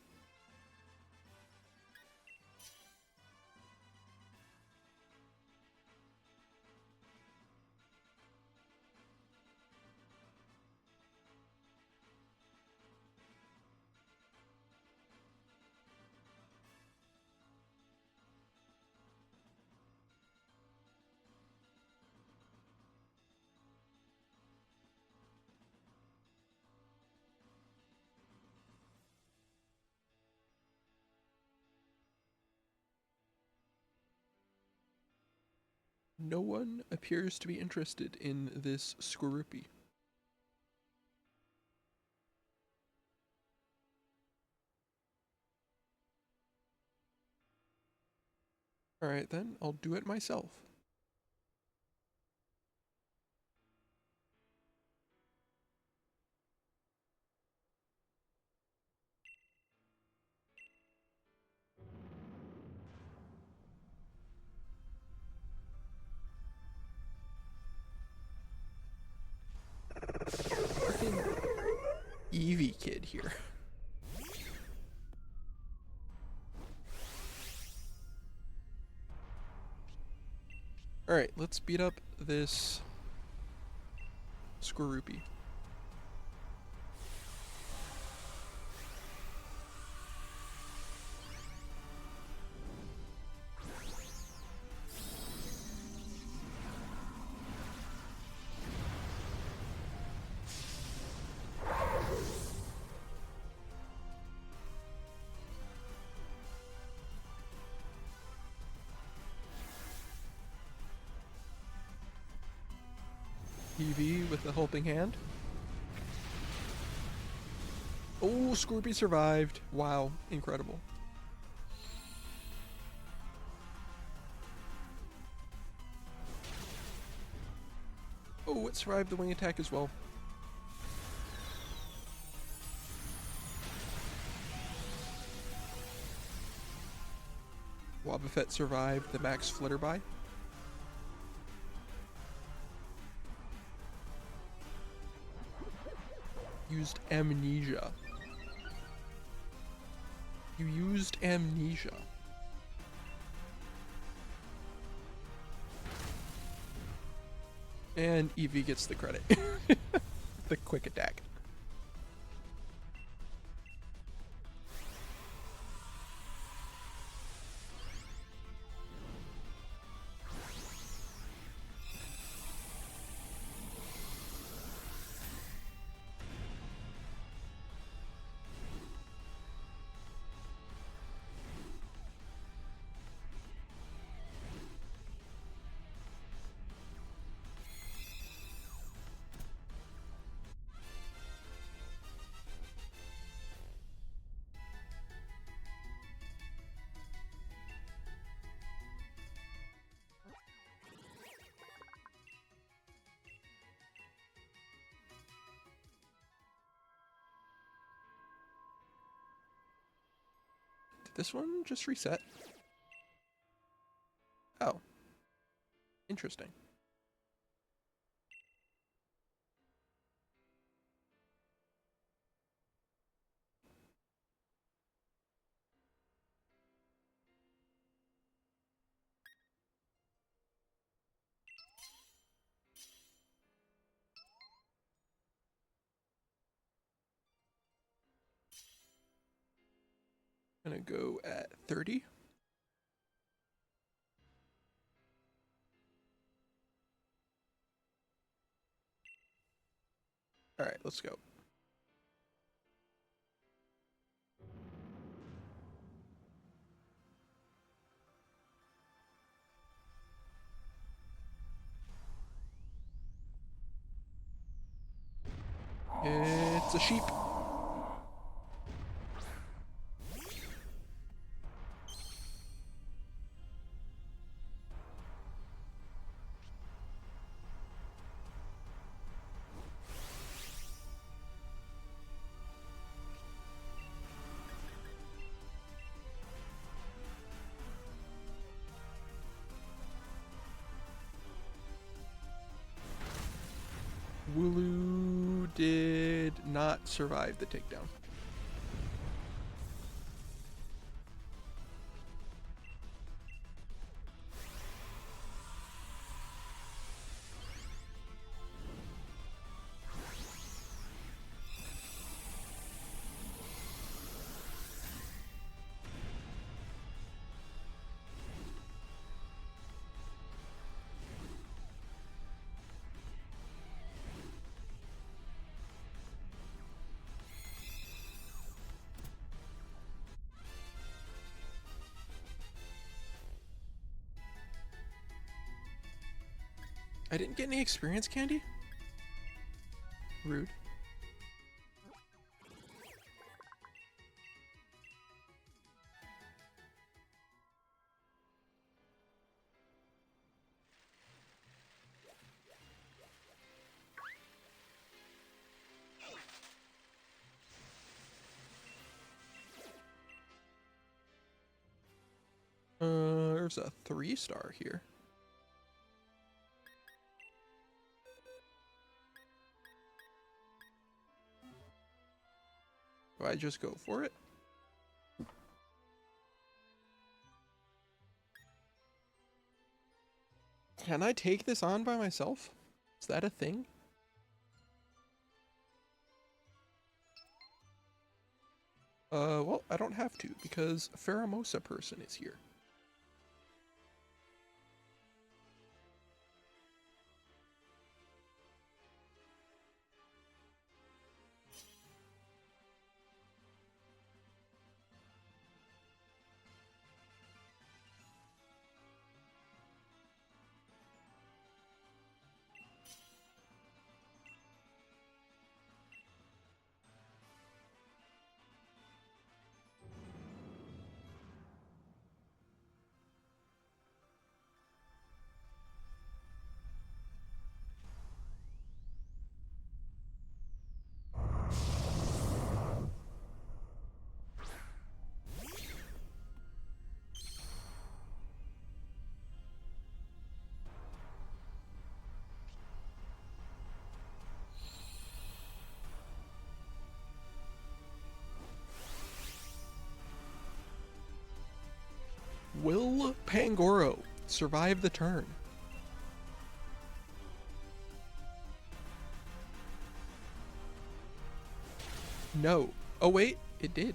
No one appears to be interested in this Skorupi. Alright then, I'll do it myself. Freaking Eevee kid here. Alright, let's beat up this Skorupi. Eevee with the helping hand. Oh, Skorupi survived. Wow, incredible. Oh, it survived the wing attack as well. Wobbuffet survived the max Flutterby. Used amnesia. You used amnesia. And Eevee gets the credit. The quick attack. Did this one just reset? Oh. Interesting. Gonna go at 30. Alright, let's go. It's a sheep. Wooloo did not survive the takedown. I didn't get any experience candy? Rude. There's a 3-star here. Do I just go for it? Can I take this on by myself? Is that a thing? Well, I don't have to because Pheromosa person is here. Will Pangoro survive the turn? No. Oh wait, it did.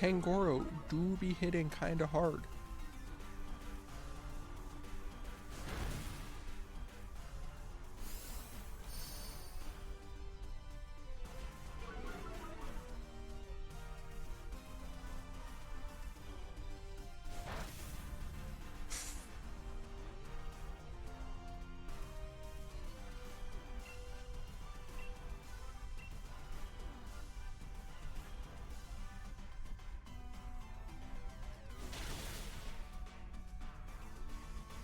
Pangoro do be hitting kinda hard.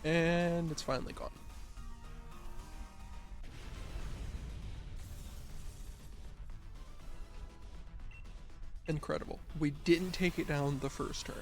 And it's finally gone. Incredible. We didn't take it down the first turn.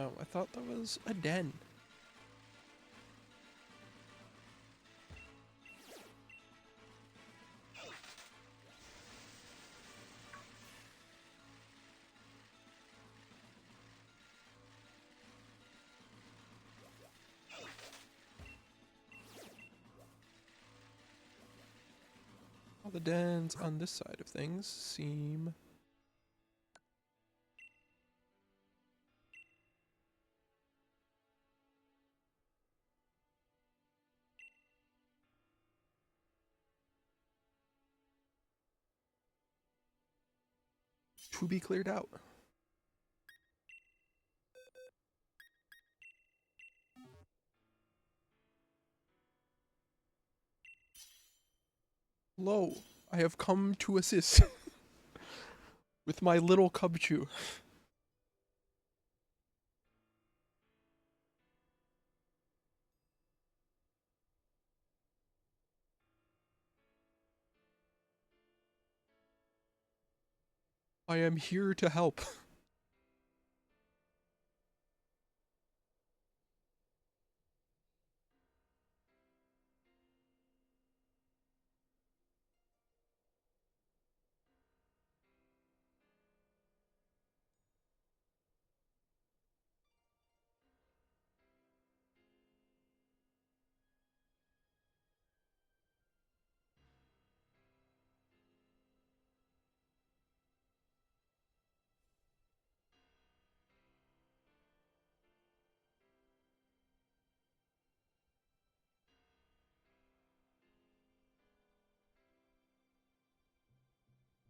Oh, I thought that was a den. All the dens on this side of things seem to be cleared out. Lo, I have come to assist with my little Cubchoo. I am here to help.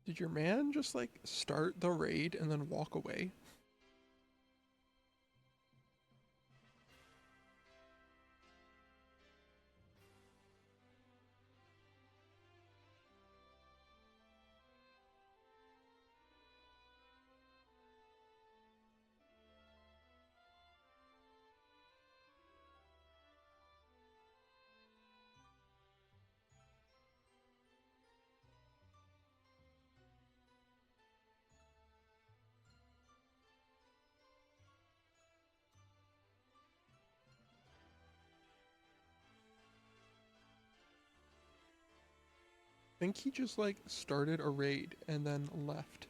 Did your man just like start the raid and then walk away? I think he just like started a raid and then left.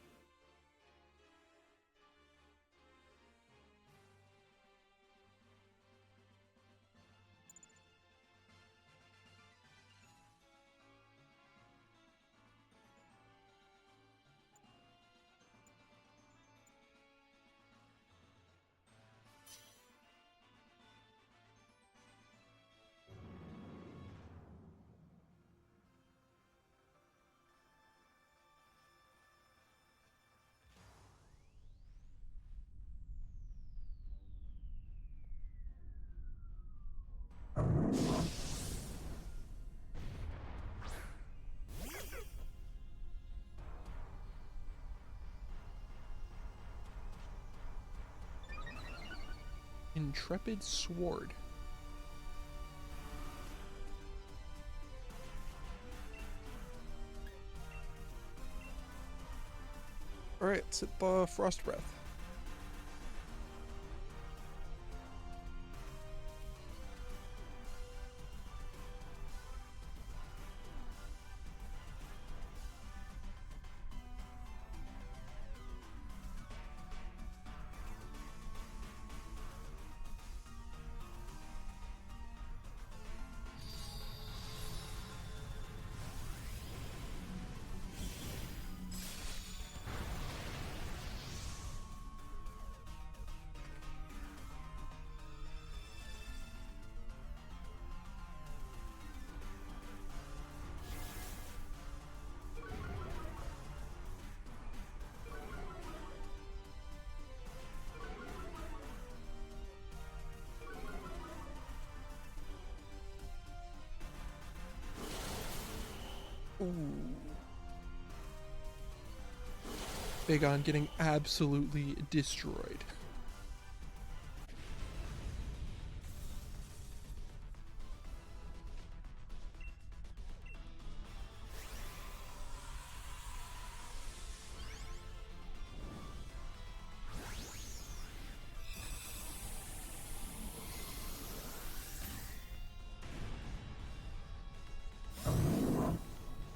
Intrepid Sword. Alright, sip Frost Breath. Ooh. Bagon getting absolutely destroyed.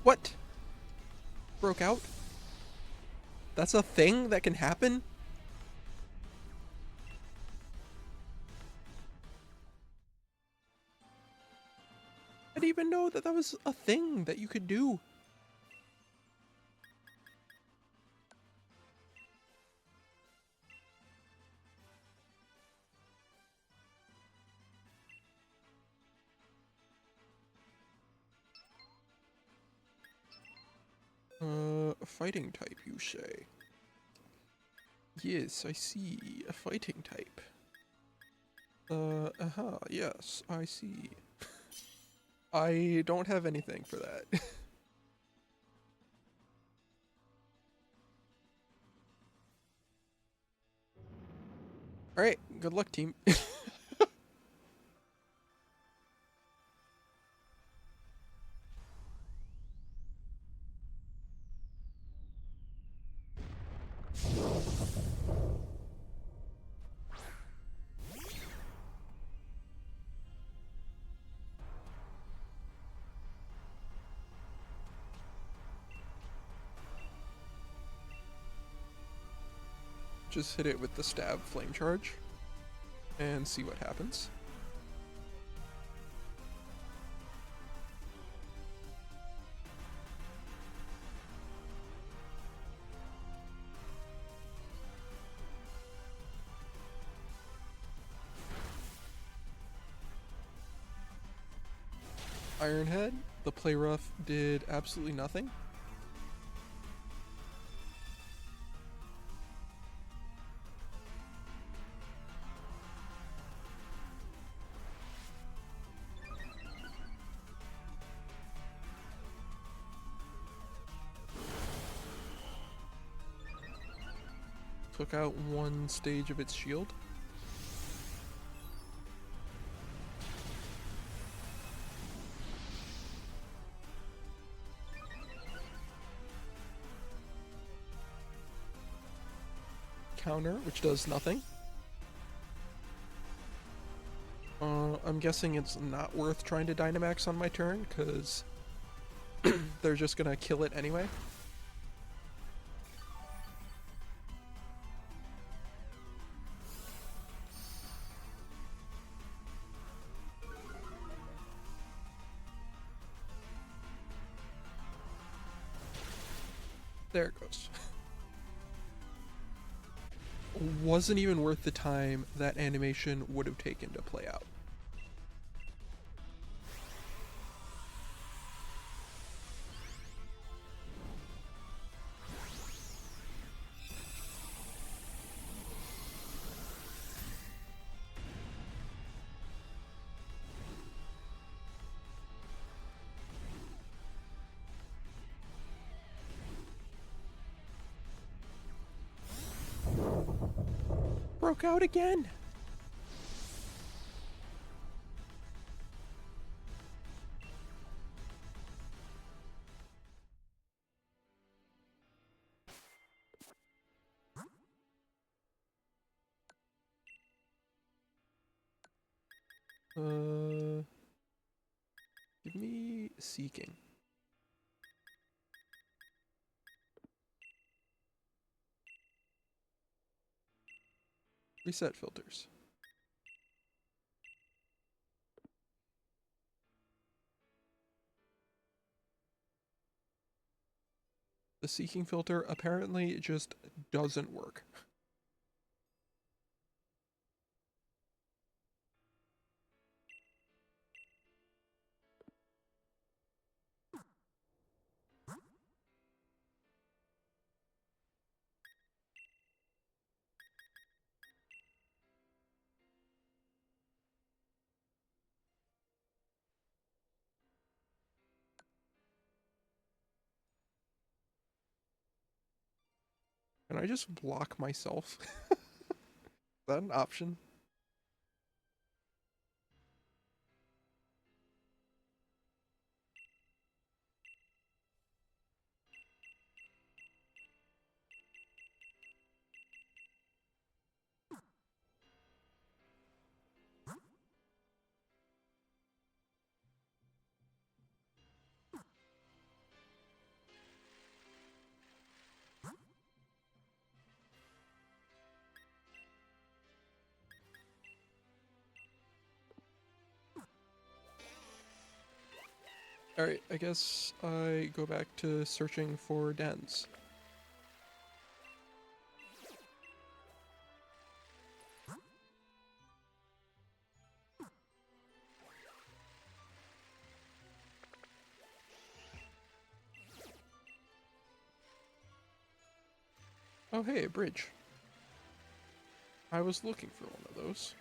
What? Broke out? That's a thing that can happen? I didn't even know that that was a thing that you could do. Fighting type, you say? Yes, I see. A fighting type. Yes, I see. I don't have anything for that. Alright, good luck, team. Just hit it with the stab flame charge and see what happens. Ironhead, the play rough did absolutely nothing. Took out one stage of its shield. Counter, which does nothing. I'm guessing it's not worth trying to Dynamax on my turn, because they're just gonna kill it anyway. There it goes. Wasn't even worth the time that animation would have taken to play out. Broke out again. Give me Seeking. Reset filters. The Seeking filter apparently just doesn't work. Can I just block myself? Is that an option? Alright, I guess I go back to searching for dens. Oh hey, a bridge. I was looking for one of those.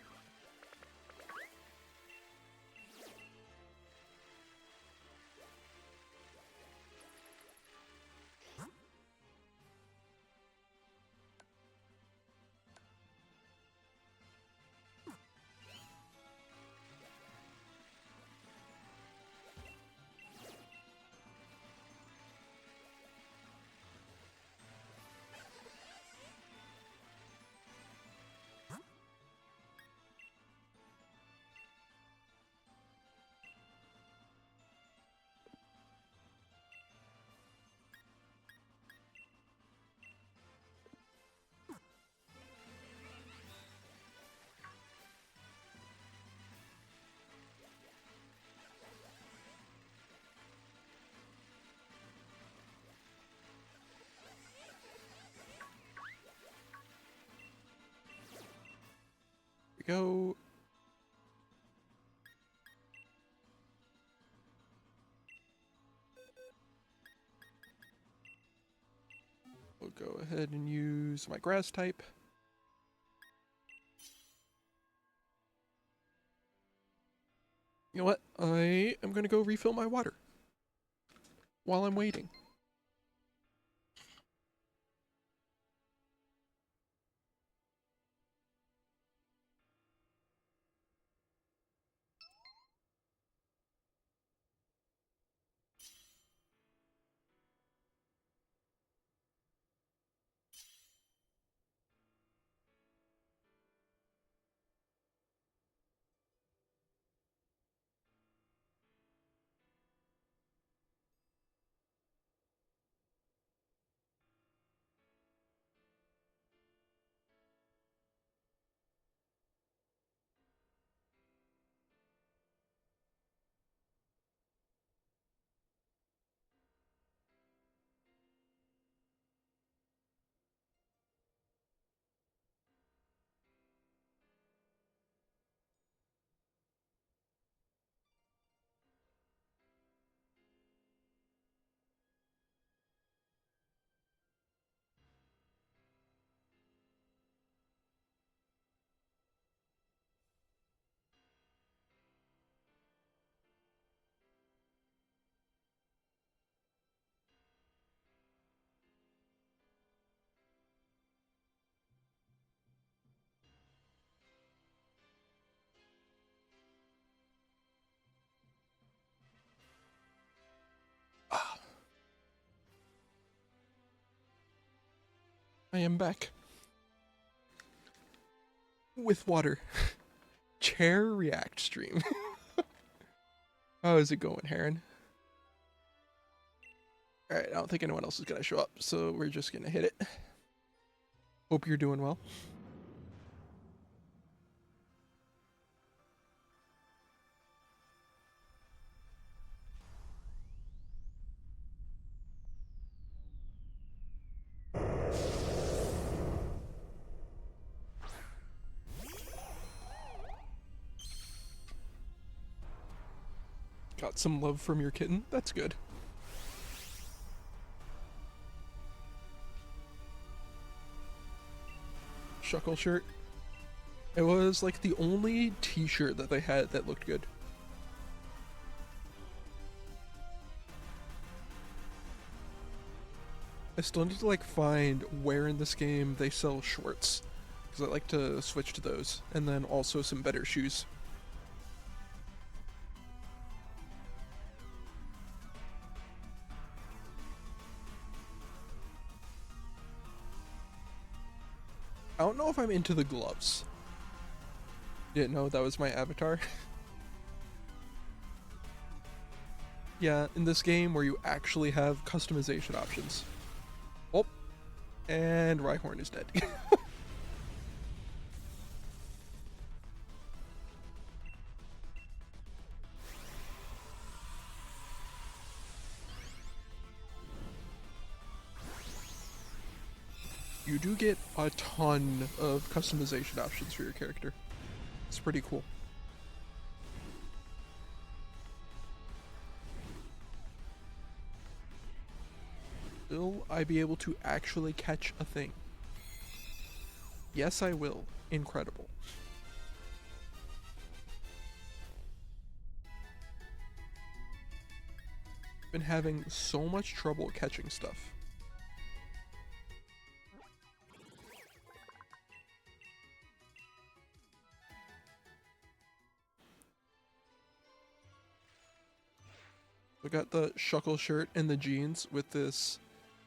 we go. We'll go ahead and use my grass type. You know what? I am going to go refill my water while I'm waiting. Ah, I am back. With water. Chair react stream. How is it going, Heron? Alright, I don't think anyone else is going to show up, so we're just going to hit it. Hope you're doing well. Got some love from your kitten? That's good. Shuckle shirt. It was like the only t-shirt that they had that looked good. I still need to like find where in this game they sell shorts, because I like to switch to those, and then also some better shoes. I don't know if I'm into the gloves. Didn't know that was my avatar. Yeah, in this game where you actually have customization options. Oh, and Rhyhorn is dead. You do get a ton of customization options for your character. It's pretty cool. Will I be able to actually catch a thing? Yes, I will. Incredible. Been having so much trouble catching stuff. I got the Shuckle shirt and the jeans with this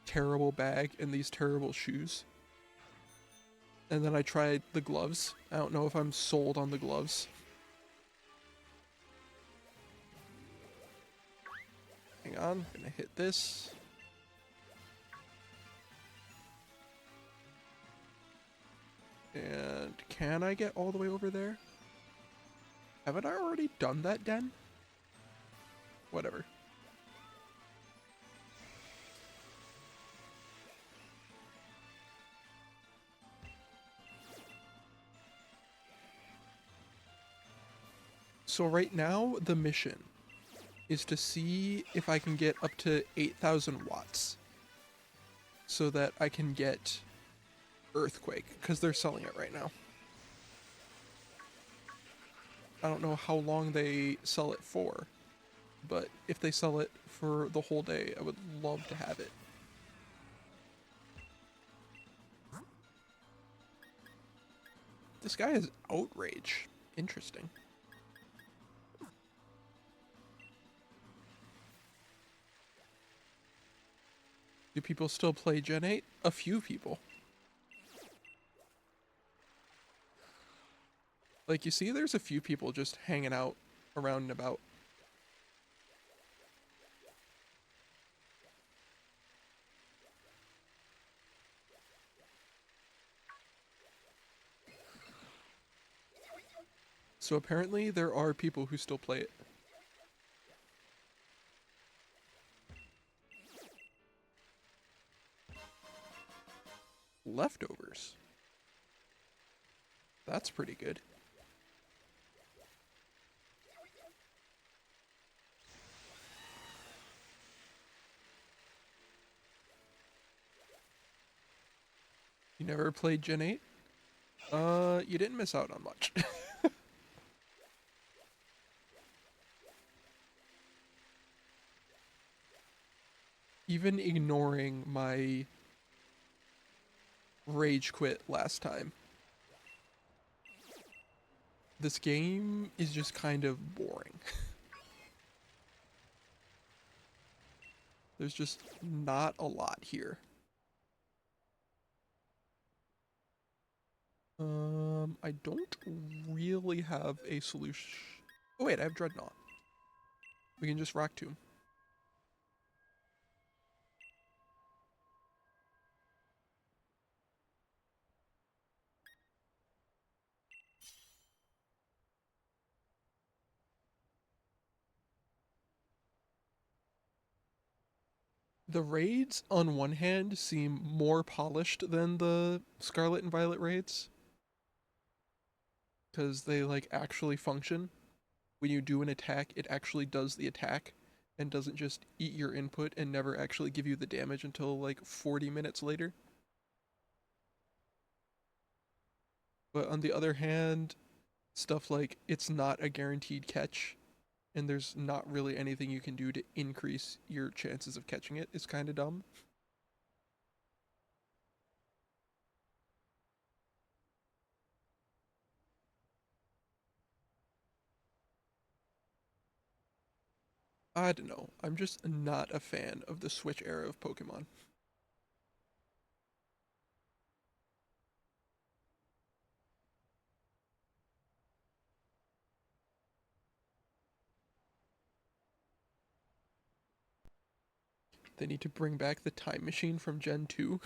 terrible bag and these terrible shoes. And then I tried the gloves. I don't know if I'm sold on the gloves. Hang on, I'm gonna hit this. And can I get all the way over there? Haven't I already done that, Den? Whatever. So right now, the mission is to see if I can get up to 8,000 watts so that I can get Earthquake, because they're selling it right now. I don't know how long they sell it for, but if they sell it for the whole day, I would love to have it. This guy is Outrage. Interesting. Do people still play Gen 8? A few people. Like, you see, there's a few people just hanging out around and about. So apparently there are people who still play it. Leftovers. That's pretty good. You never played Gen 8? You didn't miss out on much. Even ignoring my rage quit last time, this game is just kind of boring. There's just not a lot here. I don't really have a solution. Oh wait, I have Dreadnought. We can just Rock Tomb. The raids, on one hand, seem more polished than the Scarlet and Violet raids, because they, like, actually function. When you do an attack, it actually does the attack, and doesn't just eat your input and never actually give you the damage until, like, 40 minutes later. But on the other hand, stuff like, it's not a guaranteed catch, and there's not really anything you can do to increase your chances of catching it, is kind of dumb. I don't know. I'm just not a fan of the Switch era of Pokemon. They need to bring back the time machine from Gen 2.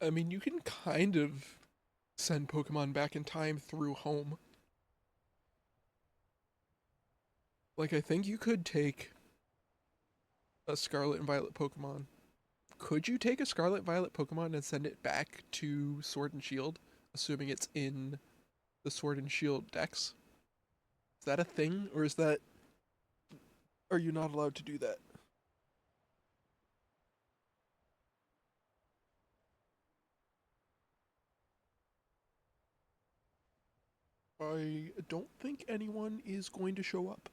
I mean, you can kind of send Pokemon back in time through home. Like, I think you could take a Scarlet and Violet Pokemon. Could you take a Scarlet Violet Pokemon and send it back to Sword and Shield, assuming it's in the Sword and Shield decks? Is that a thing, or is that... Are you not allowed to do that? I don't think anyone is going to show up.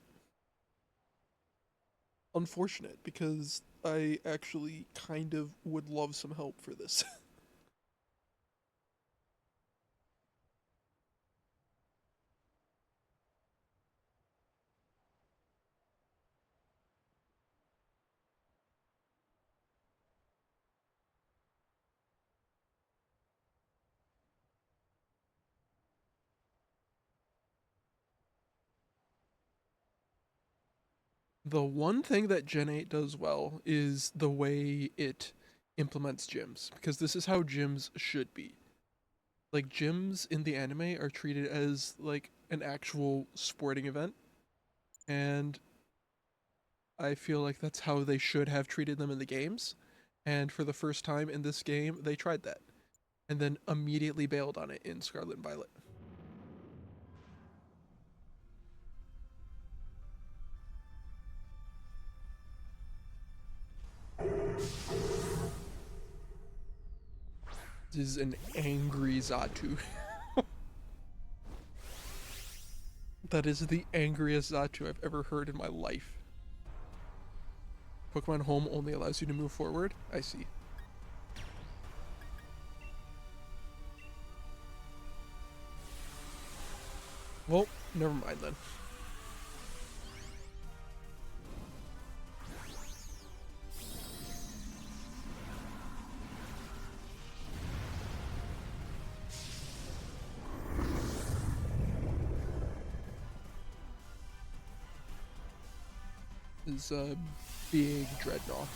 Unfortunate, because I actually kind of would love some help for this. The one thing that Gen 8 does well is the way it implements gyms, because this is how gyms should be. Like, gyms in the anime are treated as, like, an actual sporting event, and I feel like that's how they should have treated them in the games. And for the first time in this game, they tried that. And then immediately bailed on it in Scarlet and Violet. This is an angry Xatu. That is the angriest Xatu I've ever heard in my life. Pokemon Home only allows you to move forward? I see. Well, never mind then. This is a big Dreadnought.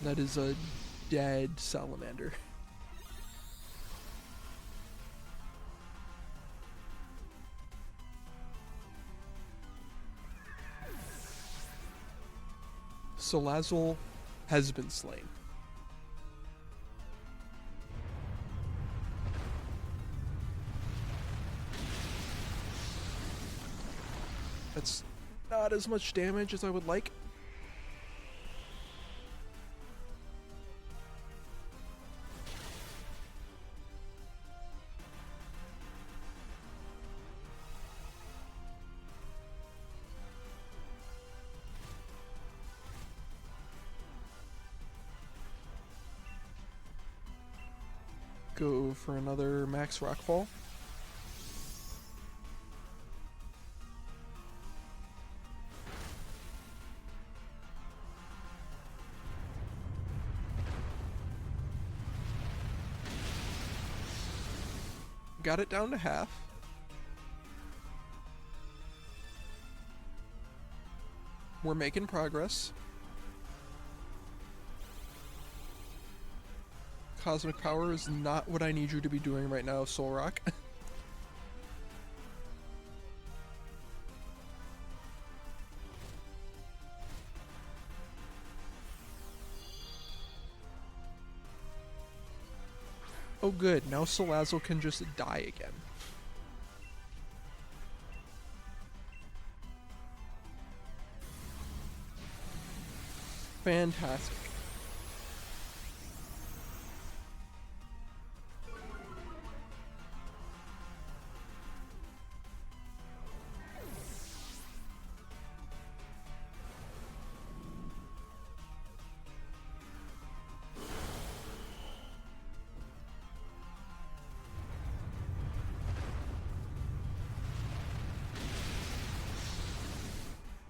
That is a dead Salamander. Salazzle has been slain. That's not as much damage as I would like. Go for another max rockfall. Got it down to half. We're making progress. Cosmic Power is not what I need you to be doing right now, Solrock. Oh good, now Salazzle can just die again. Fantastic.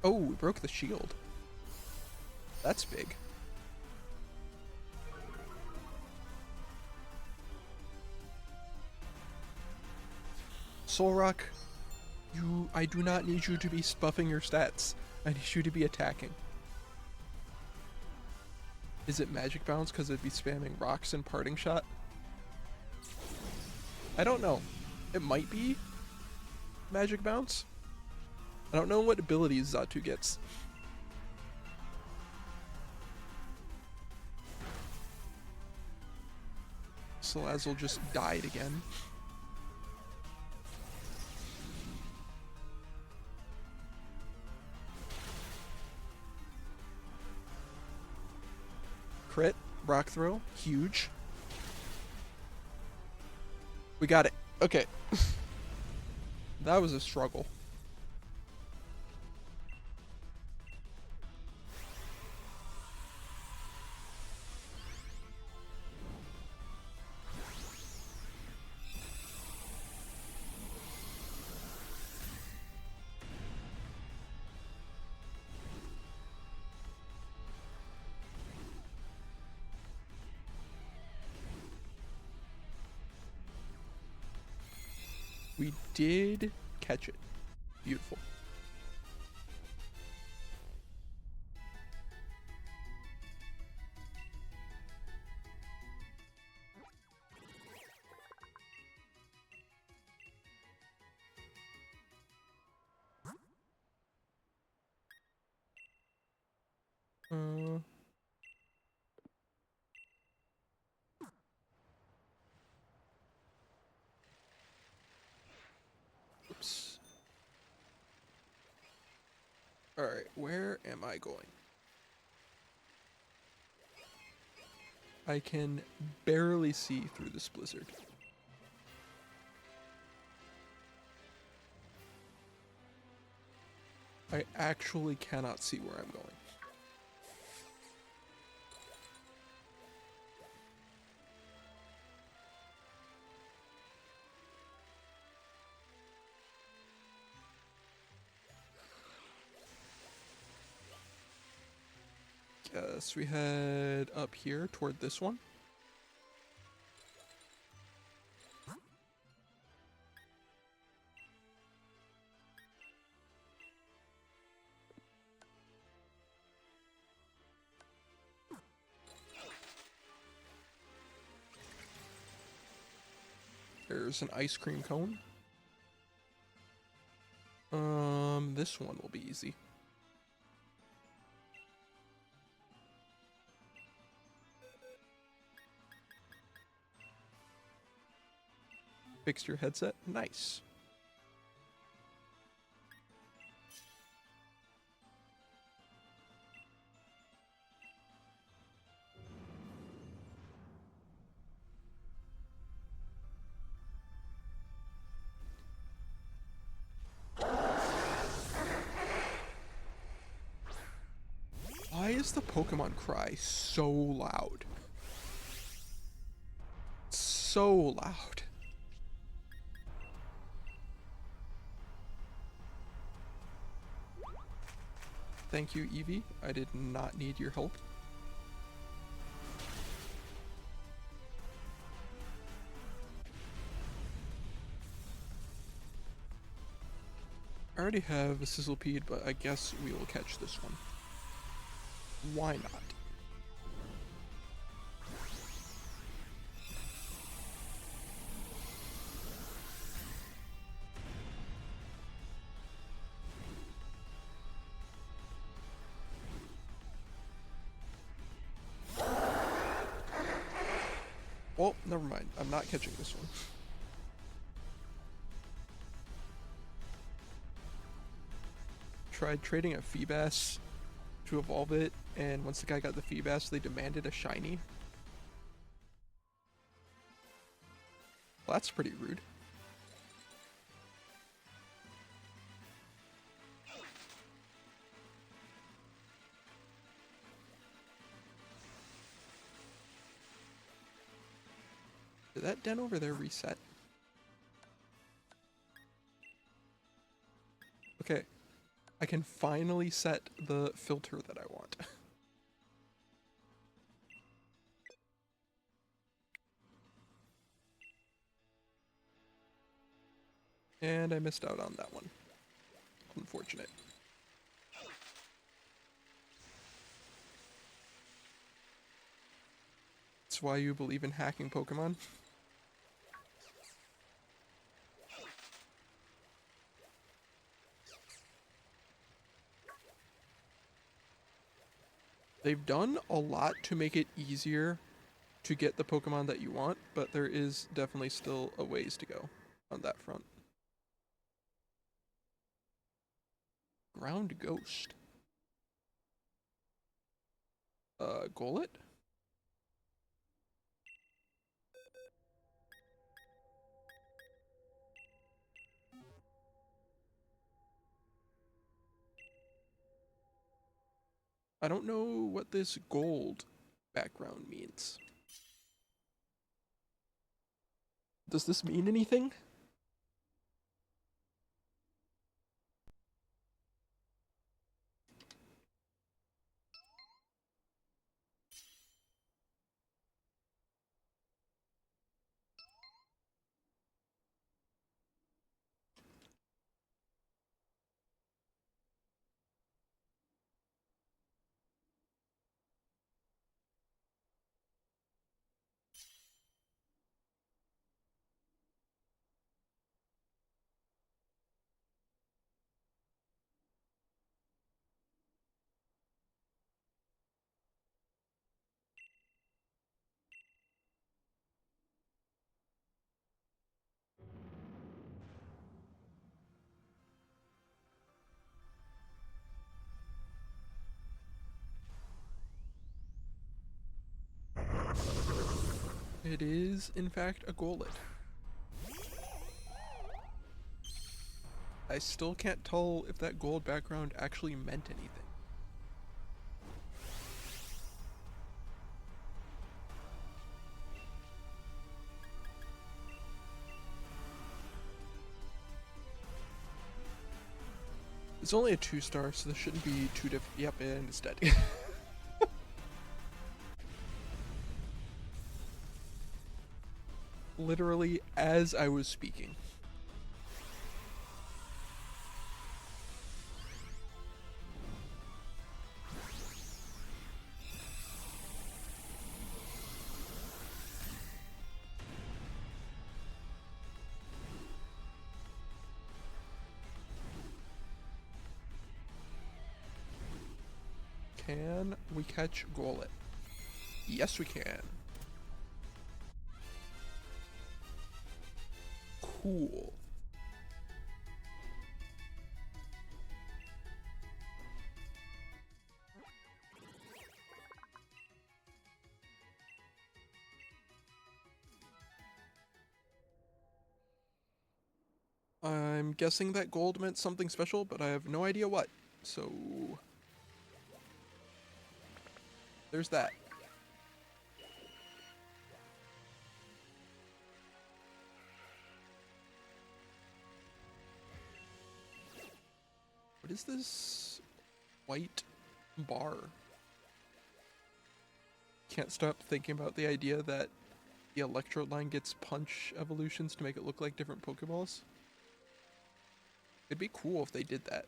Oh, we broke the shield. That's big. Solrock, I do not need you to be buffing your stats. I need you to be attacking. Is it Magic Bounce because it'd be spamming rocks and Parting Shot? I don't know. It might be Magic Bounce. I don't know what abilities Xatu gets. Salazzle just died again. Crit, Rock Throw, huge. We got it. Okay. That was a struggle. We did catch it. Beautiful. Alright, where am I going? I can barely see through this blizzard. I actually cannot see where I'm going. Guess we head up here toward this one. There's an ice cream cone. This one will be easy. Fixed your headset? Nice. Why is the Pokemon cry so loud? So loud. Thank you, Eevee. I did not need your help. I already have a Sizzlepede, but I guess we will catch this one. Why not? Well, never mind. I'm not catching this one. Tried trading a Feebas to evolve it, and once the guy got the Feebas, they demanded a shiny. Well, that's pretty rude. Did that den over there reset? Okay. I can finally set the filter that I want. And I missed out on that one. Unfortunate. That's why you believe in hacking Pokemon? They've done a lot to make it easier to get the Pokemon that you want, but there is definitely still a ways to go on that front. Ground Ghost. Golett? I don't know what this gold background means. Does this mean anything? It is, in fact, a Golett. I still can't tell if that gold background actually meant anything. It's only a 2-star, so this shouldn't be too difficult. Yep, and it's dead. Literally as I was speaking. Can we catch Golett? Yes, we can. Cool. I'm guessing that gold meant something special, but I have no idea what. So there's that. What is this white bar? Can't stop thinking about the idea that the Electrode line gets punch evolutions to make it look like different Pokeballs. It'd be cool if they did that.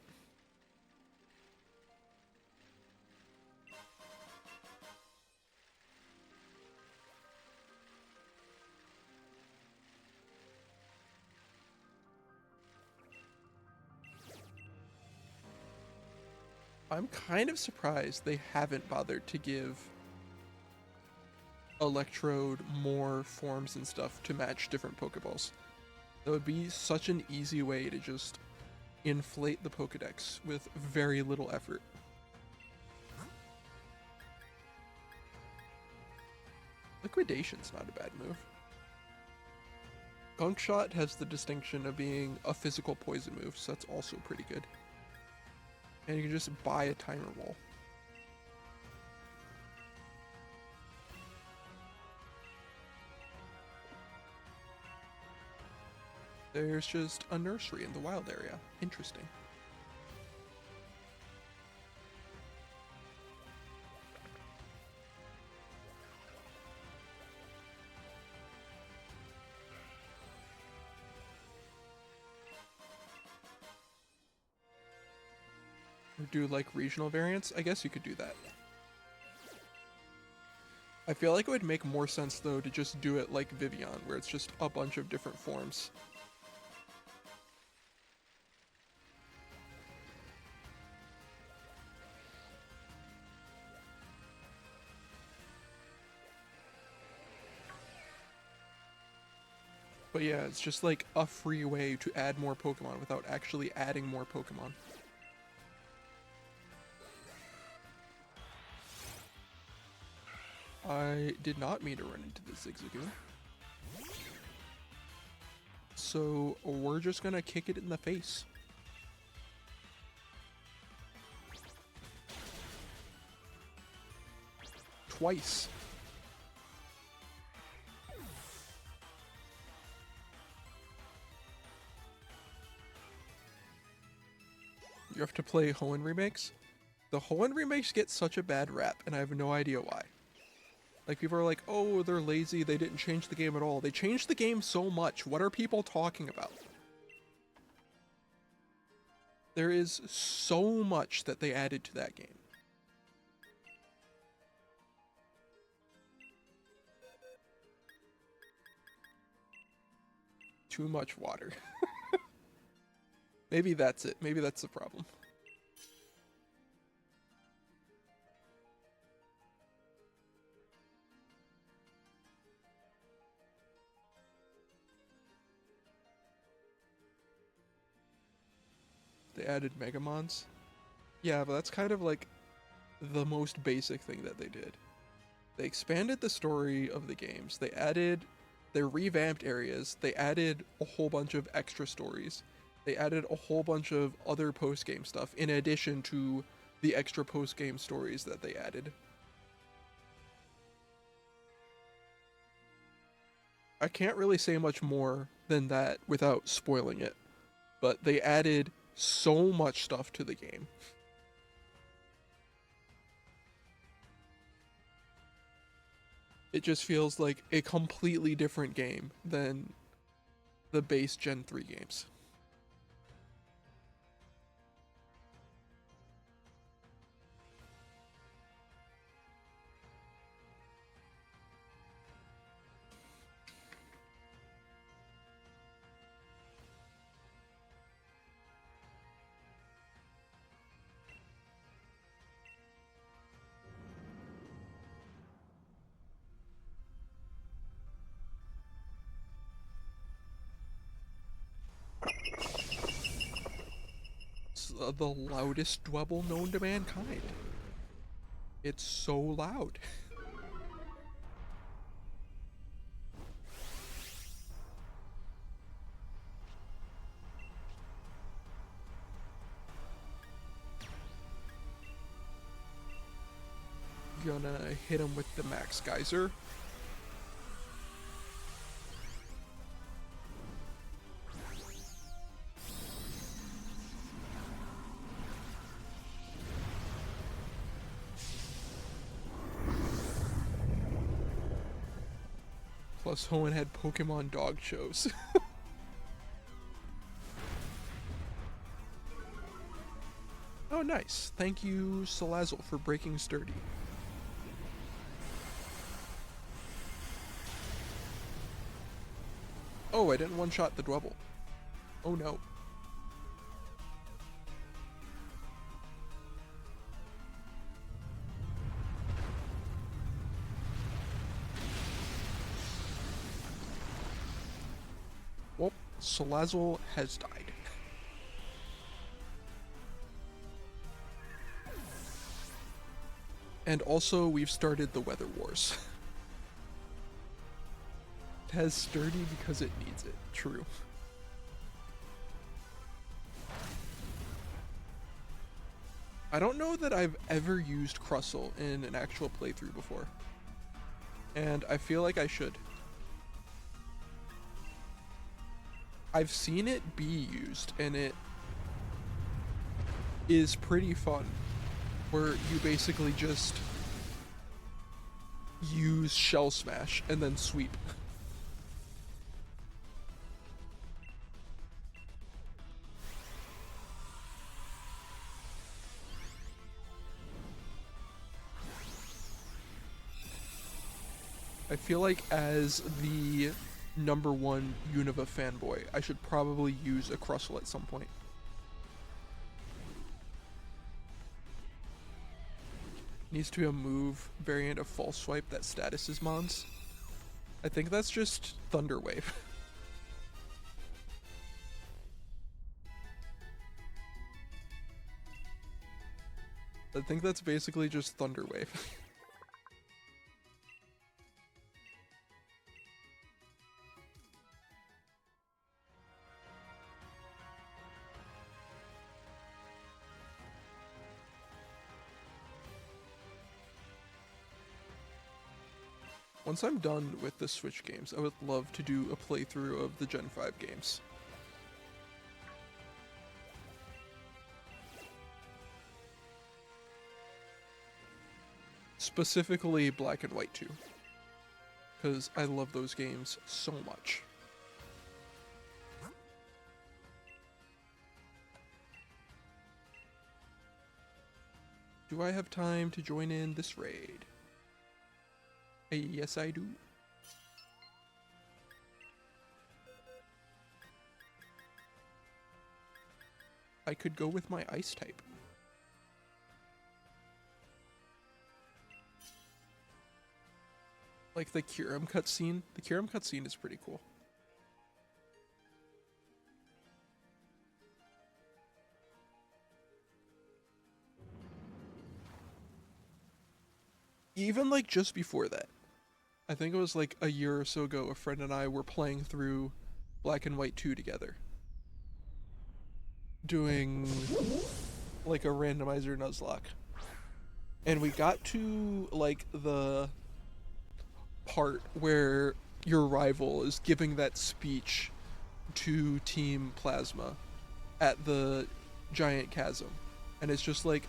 I'm kind of surprised they haven't bothered to give Electrode more forms and stuff to match different Pokeballs. That would be such an easy way to just inflate the Pokedex with very little effort. Liquidation's not a bad move. Gunk Shot has the distinction of being a physical poison move, so that's also pretty good. And you can just buy a timer wall. There's just a nursery in the wild area. Interesting. Or do like regional variants? I guess you could do that. I feel like it would make more sense though to just do it like Vivian, where it's just a bunch of different forms. But yeah, it's just like a free way to add more Pokemon without actually adding more Pokemon. I did not mean to run into the Zigzagoon. So we're just gonna kick it in the face. Twice. You have to play Hoenn remakes? The Hoenn remakes get such a bad rap, and I have no idea why. Like, people are like, oh, they're lazy, they didn't change the game at all. They changed the game so much. What are people talking about? There is so much that they added to that game. Too much water. Maybe that's it. Maybe that's the problem. They added Megamons. Yeah, but that's kind of like the most basic thing that they did. They expanded the story of the games. They revamped areas. They added a whole bunch of extra stories. They added a whole bunch of other post-game stuff in addition to the extra post-game stories that they added. I can't really say much more than that without spoiling it, but they added so much stuff to the game. It just feels like a completely different game than the base Gen 3 games. It's the loudest dwebble known to mankind. It's so loud. Gonna hit him with the max geyser. Plus, Hoenn had Pokemon dog shows. Oh, nice. Thank you, Salazzle, for breaking sturdy. Oh, I didn't one-shot the Dwebble. Oh no. Well, Salazzle has died. And also, we've started the Weather Wars. It has sturdy because it needs it. True. I don't know that I've ever used Crustle in an actual playthrough before. And I feel like I should. I've seen it be used, and it is pretty fun. Where you basically just use Shell Smash and then sweep. I feel like as the #1 Unova fanboy, I should probably use a Crustle at some point. Needs to be a move variant of False Swipe that statuses mons. I think that's just Thunder Wave. I think that's basically just Thunder Wave. Once I'm done with the Switch games, I would love to do a playthrough of the Gen 5 games. Specifically Black and White 2. Because I love those games so much. Do I have time to join in this raid? Yes, I do. I could go with my ice type. Like the Kyurem cutscene. The Kyurem cutscene is pretty cool. even like just before that, I think it was like a year or so ago, a friend and I were playing through Black and White 2 together, doing like a randomizer Nuzlocke. And we got to like the part where your rival is giving that speech to Team Plasma at the giant chasm. And it's just like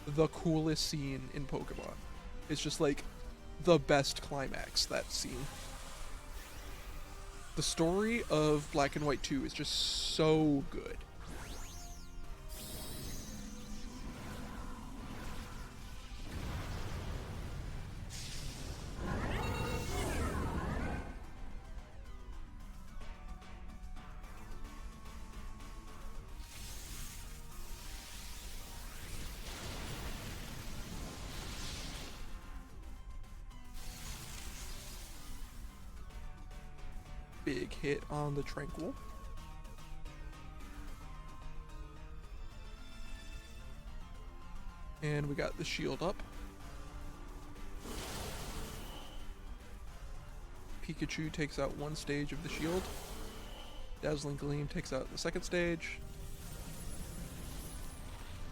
the coolest scene in Pokemon. It's just like the best climax, that scene. The story of Black and White 2 is just so good. Big hit on the Tranquil. And we got the shield up. Pikachu takes out one stage of the shield. Dazzling Gleam takes out the second stage.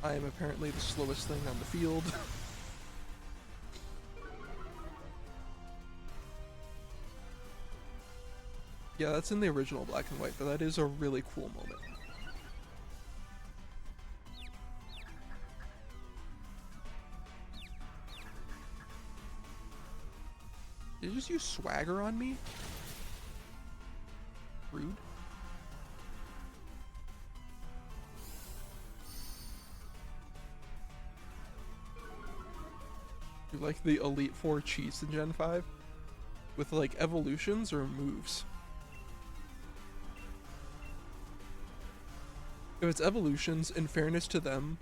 I am apparently the slowest thing on the field. Yeah, that's in the original Black and White, but that is a really cool moment. Did you just use swagger on me? Rude. You like the Elite Four cheats in Gen 5? With like evolutions or moves? If it's evolutions, in fairness to them,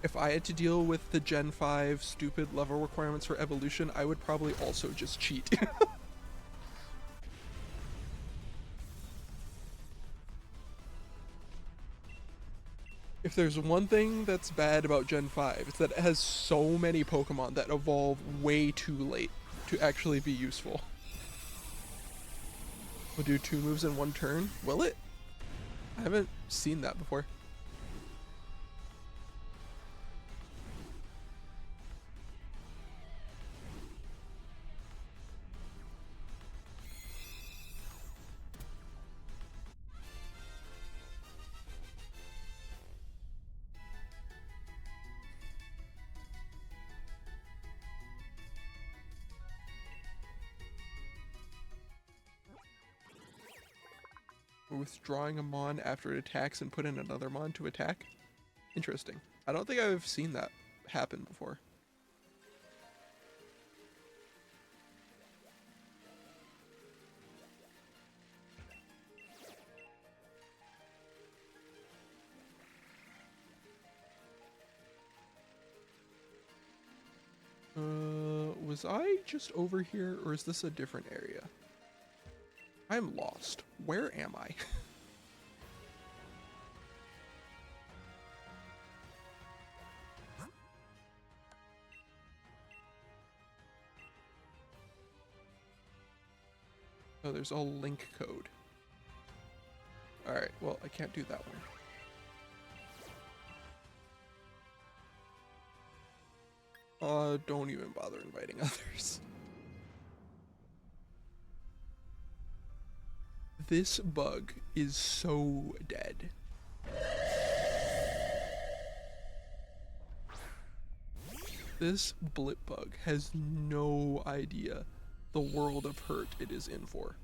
if I had to deal with the Gen 5 stupid level requirements for evolution, I would probably also just cheat. If there's one thing that's bad about Gen 5, it's that it has so many Pokemon that evolve way too late to actually be useful. We'll do 2 moves in 1 turn? Will it? I haven't seen that before. Withdrawing a Mon after it attacks and put in another Mon to attack? Interesting. I don't think I've seen that happen before. Was I just over here, or is this a different area? I'm lost. Where am I? Oh, there's a link code. Alright, well, I can't do that one. Don't even bother inviting others. This bug is so dead. This blip bug has no idea the world of hurt it is in for.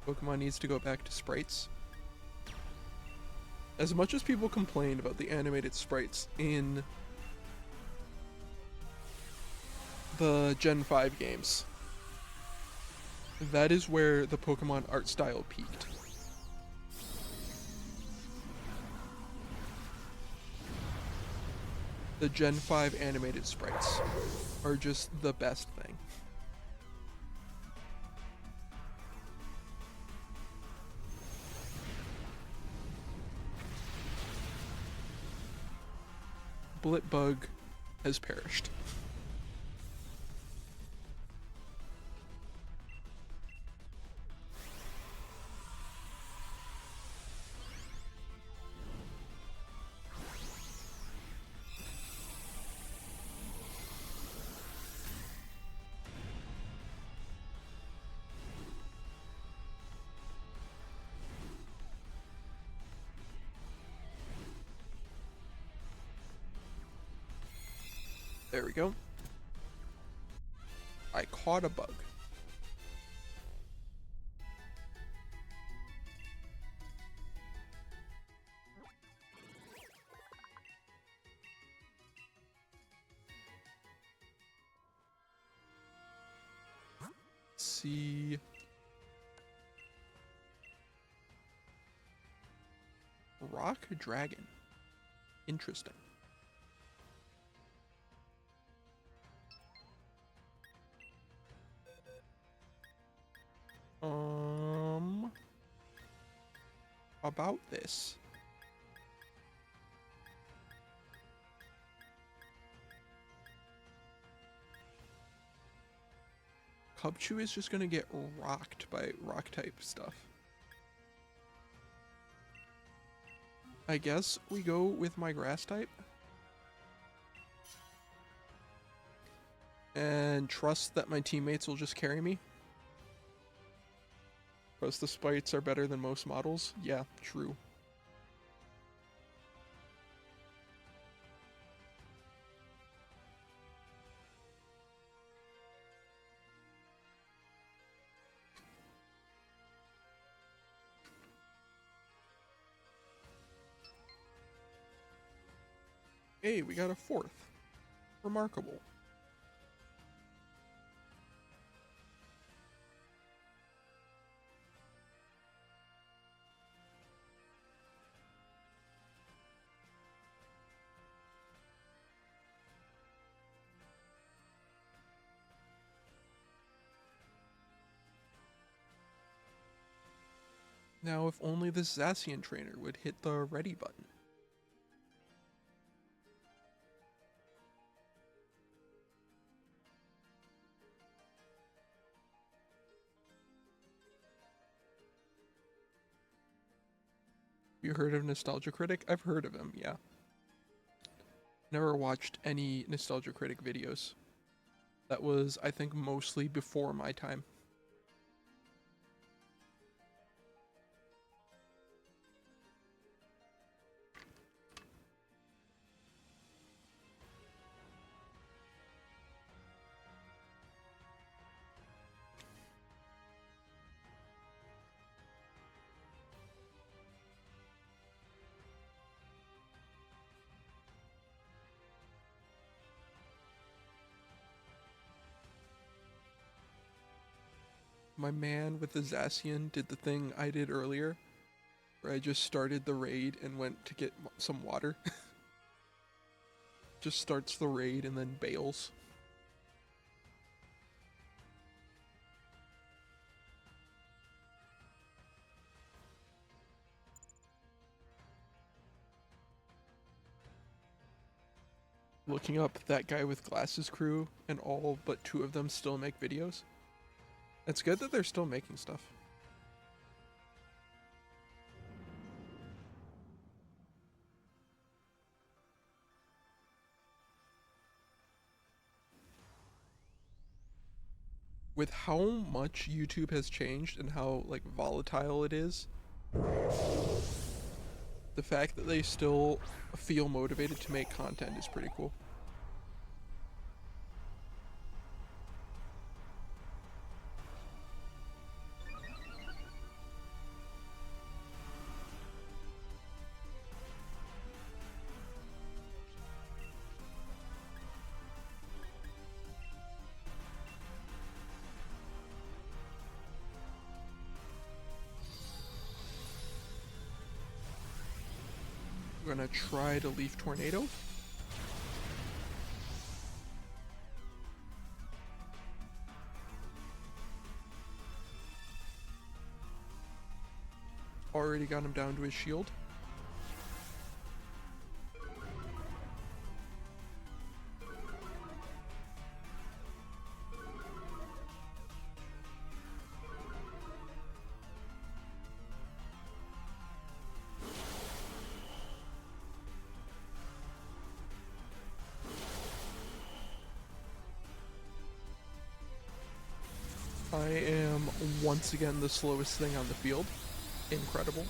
Pokemon needs to go back to sprites. As much as people complain about the animated sprites in the Gen 5 games, that is where the Pokemon art style peaked. The Gen 5 animated sprites are just the best thing. split bug has perished. There we go. I caught a bug. Let's see. Rock Dragon. Interesting. About this. Cubchoo is just gonna get rocked by rock type stuff. I guess we go with my grass type. And trust that my teammates will just carry me. Because the sprites are better than most models. Yeah, true. Hey, we got a fourth. Remarkable. Now, if only this Zacian trainer would hit the ready button. You heard of Nostalgia Critic? I've heard of him, yeah. Never watched any Nostalgia Critic videos. That was, I think, mostly before my time. My man with the Zacian did the thing I did earlier, where I just started the raid and went to get some water. Just starts the raid and then bails. Looking up that guy with glasses crew, and all but 2 of them still make videos. It's good that they're still making stuff. With how much YouTube has changed and how like volatile it is, the fact that they still feel motivated to make content is pretty cool. We're gonna try to Leaf Tornado. Already got him down to his shield. once again the slowest thing on the field. Incredible.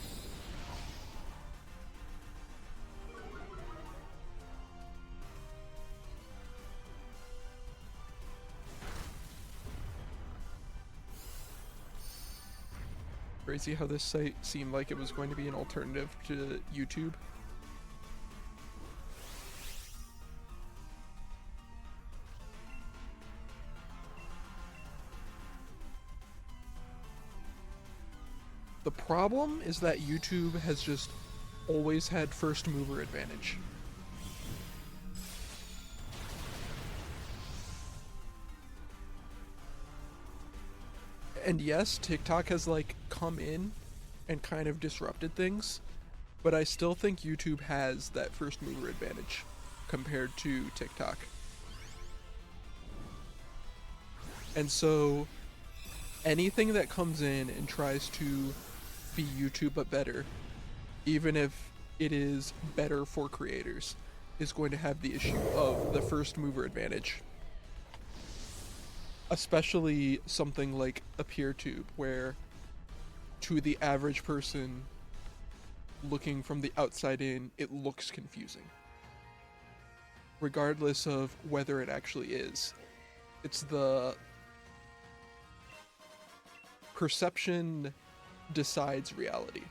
Crazy how this site seemed like it was going to be an alternative to YouTube. The problem is that YouTube has just always had first mover advantage. And yes, TikTok has like come in and kind of disrupted things, but I still think YouTube has that first mover advantage compared to TikTok. And so anything that comes in and tries to be YouTube but better, even if it is better for creators, is going to have the issue of the first mover advantage. Especially something like a PeerTube, where to the average person looking from the outside in, it looks confusing. Regardless of whether it actually is. It's the perception decides reality.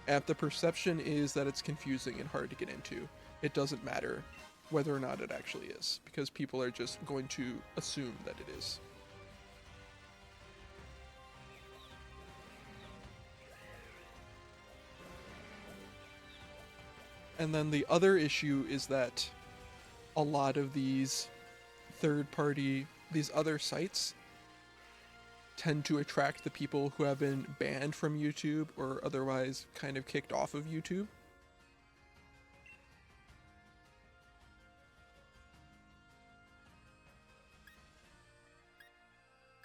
And if the perception is that it's confusing and hard to get into, it doesn't matter whether or not it actually is, because people are just going to assume that it is. And then the other issue is that a lot of these third-party, these other sites tend to attract the people who have been banned from YouTube or otherwise kind of kicked off of YouTube.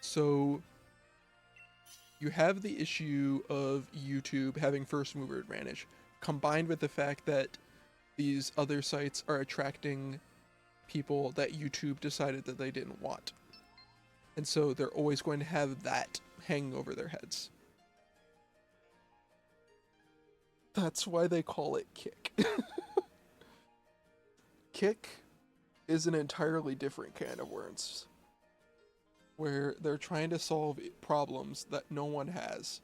So you have the issue of YouTube having first mover advantage, combined with the fact that these other sites are attracting people that YouTube decided that they didn't want. And so they're always going to have that hanging over their heads. That's why they call it Kick. Kick is an entirely different can of worms, where they're trying to solve problems that no one has.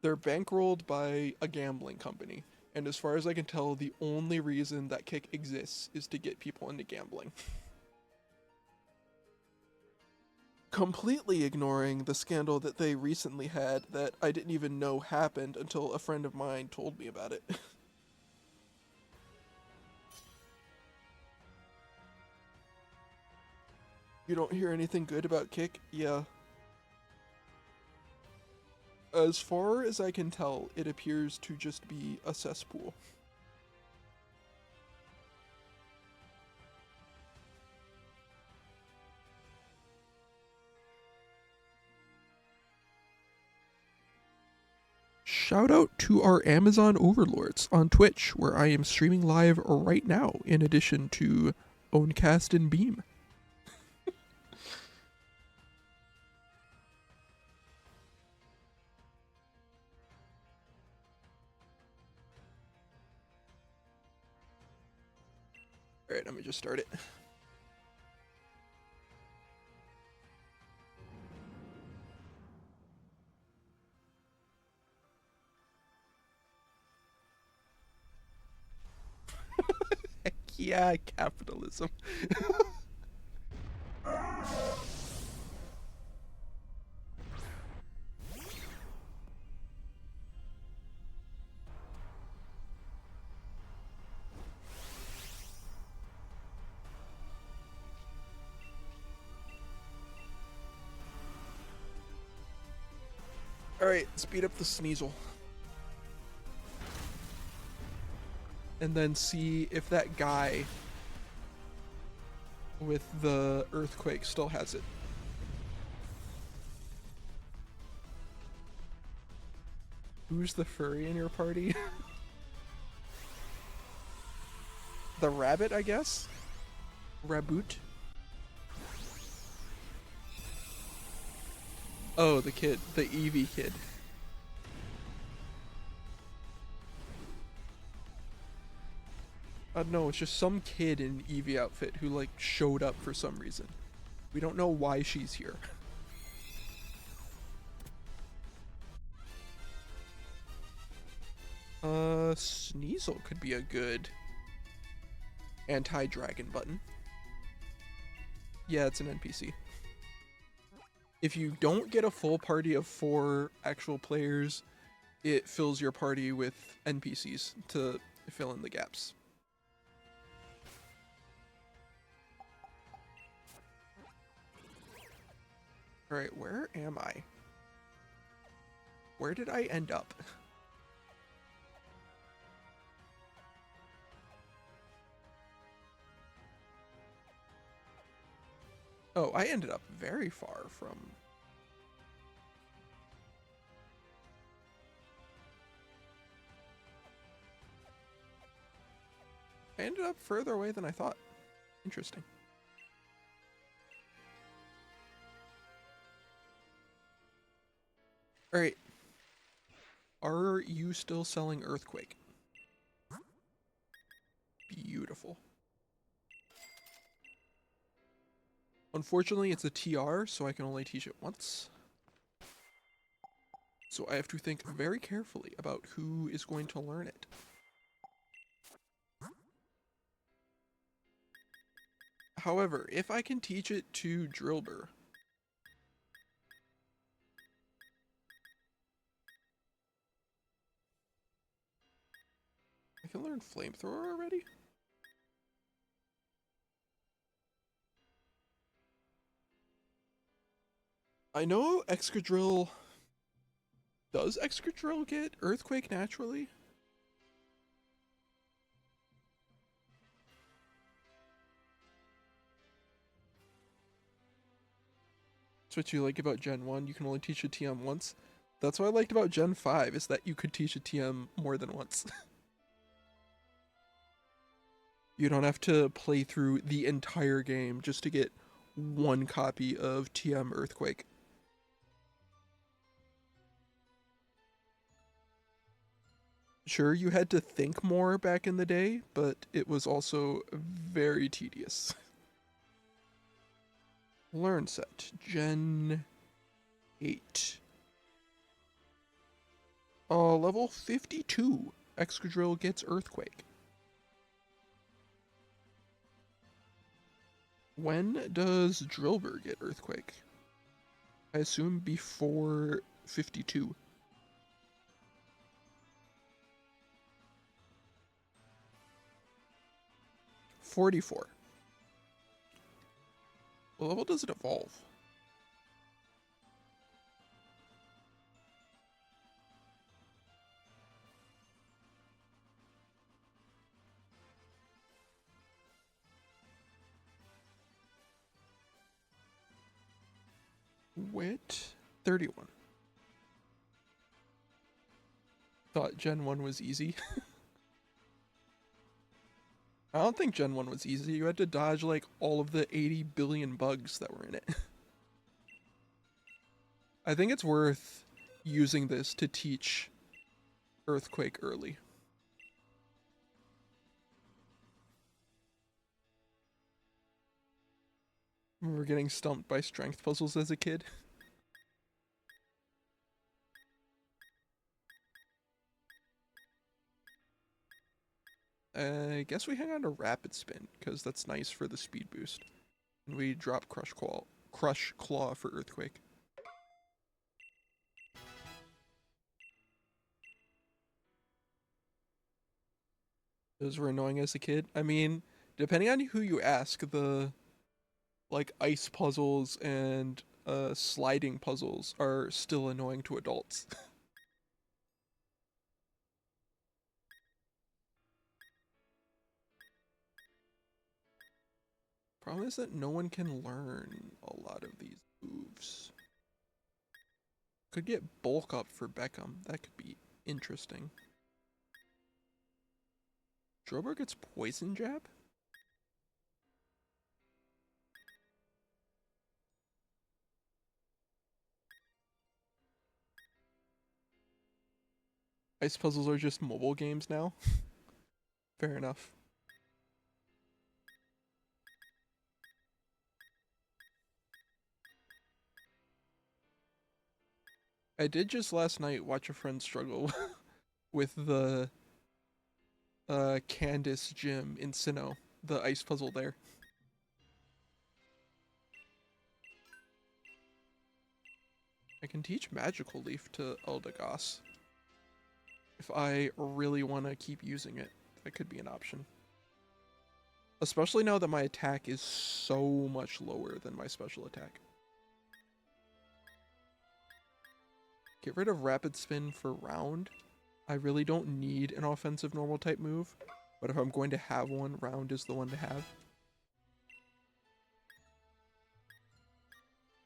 They're bankrolled by a gambling company, and as far as I can tell, the only reason that Kick exists is to get people into gambling. Completely ignoring the scandal that they recently had that I didn't even know happened until a friend of mine told me about it. You don't hear anything good about Kick? Yeah. As far as I can tell, it appears to just be a cesspool. Shout out to our Amazon overlords on Twitch, where I am streaming live right now, in addition to Owncast and Beam. Alright, let me just start it. Heck yeah, capitalism. Alright, speed up the Sneasel. And then see if that guy with the earthquake still has it. Who's the furry in your party? The rabbit, I guess? Raboot? Oh, the kid. The Eevee kid. No, it's just some kid in Eevee outfit who, like, showed up for some reason. We don't know why she's here. Sneasel could be a good anti-dragon button. Yeah, it's an NPC. If you don't get a full party of 4 actual players, it fills your party with NPCs to fill in the gaps. Alright, where am I? Where did I end up? Oh, I ended up very far from... I ended up further away than I thought. Interesting. Alright. Are you still selling Earthquake? Beautiful. Unfortunately, it's a TR, so I can only teach it once. So I have to think very carefully about who is going to learn it. However, if I can teach it to Drillbur, I can learn Flamethrower already? I know Excadrill... Does Excadrill get Earthquake naturally? That's what you like about Gen 1, you can only teach a TM once. That's what I liked about Gen 5, is that you could teach a TM more than once. You don't have to play through the entire game just to get one copy of TM Earthquake. Sure, you had to think more back in the day, but it was also very tedious. Learn set, Gen 8. Level 52, Excadrill gets Earthquake. When does Drillbur get Earthquake? I assume before 52. $44. What level does it evolve? Wit 31. Thought Gen 1 was easy. I don't think Gen 1 was easy. You had to dodge like all of the 80 billion bugs that were in it. I think it's worth using this to teach Earthquake early. Remember getting stumped by strength puzzles as a kid? I guess we hang on to Rapid Spin, because that's nice for the speed boost. And we drop Crush Claw for Earthquake. Those were annoying as a kid. I mean, depending on who you ask, the like ice puzzles and sliding puzzles are still annoying to adults. Problem is that no one can learn a lot of these moves. Could get bulk up for Beckham. That could be interesting. Drillbur gets Poison Jab? Ice puzzles are just mobile games now. Fair enough. I did just last night watch a friend struggle with the Candace gym in Sinnoh, the ice puzzle there. I can teach Magical Leaf to Eldegoss. If I really want to keep using it, that could be an option. Especially now that my attack is so much lower than my special attack. Get rid of Rapid Spin for round. I really don't need an offensive normal type move, but if I'm going to have one, round is the one to have.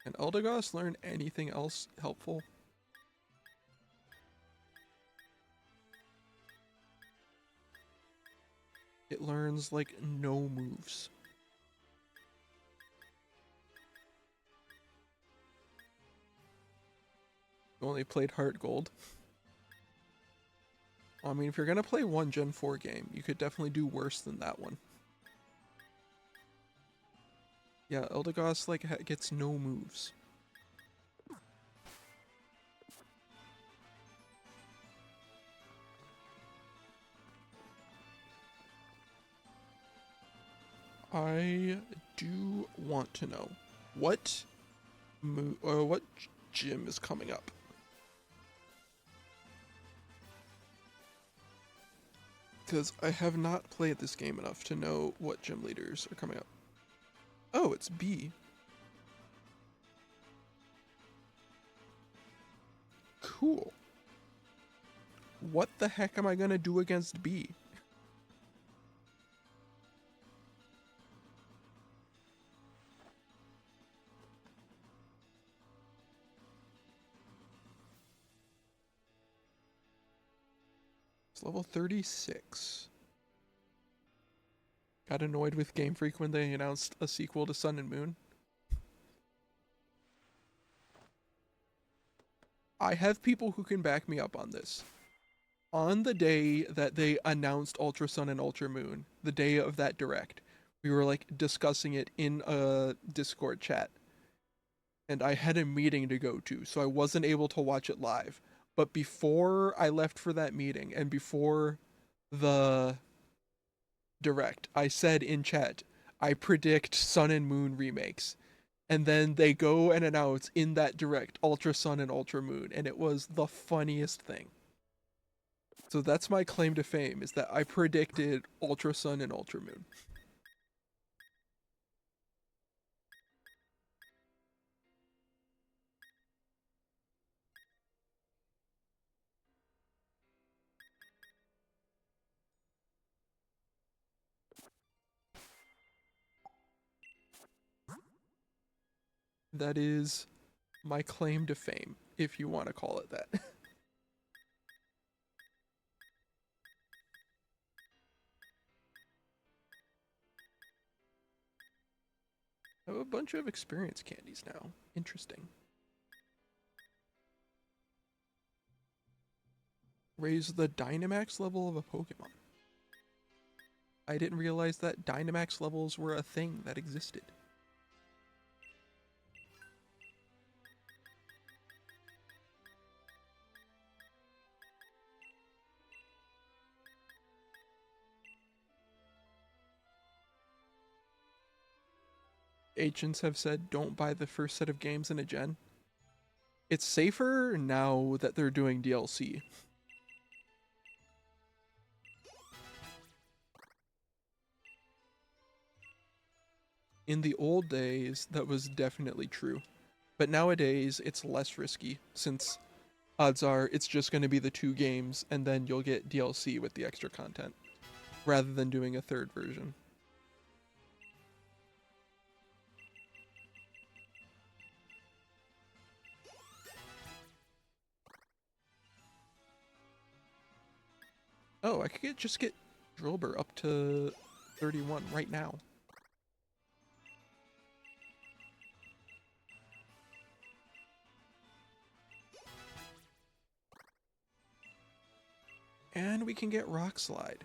Can Eldegoss learn anything else helpful? It learns like no moves. You only played Heart Gold. I mean, if you're gonna play one Gen 4 game, you could definitely do worse than that one. Yeah, Eldegoss like gets no moves. I do want to know what gym is coming up. Because I have not played this game enough to know what gym leaders are coming up. Oh, it's B. Cool. What the heck am I gonna do against B? It's level 36. Got annoyed with Game Freak when they announced a sequel to Sun and Moon. I have people who can back me up on this. On the day that they announced Ultra Sun and Ultra Moon, the day of that direct, we were like discussing it in a Discord chat. And I had a meeting to go to, so I wasn't able to watch it live. But before I left for that meeting and before the direct, I said in chat, I predict Sun and Moon remakes. And then they go and announce in that direct Ultra Sun and Ultra Moon, and it was the funniest thing. So that's my claim to fame, is that I predicted Ultra Sun and Ultra Moon. That is my claim to fame, if you want to call it that. I have a bunch of experience candies now. Interesting. Raise the Dynamax level of a Pokemon. I didn't realize that Dynamax levels were a thing that existed. Agents have said don't buy the first set of games in a gen. It's safer now that they're doing DLC. In the old days, that was definitely true. But nowadays, it's less risky, since odds are it's just going to be the 2 games, and then you'll get DLC with the extra content, rather than doing a third version. Oh, I could just get Drillbur up to 31 right now. And we can get Rock Slide.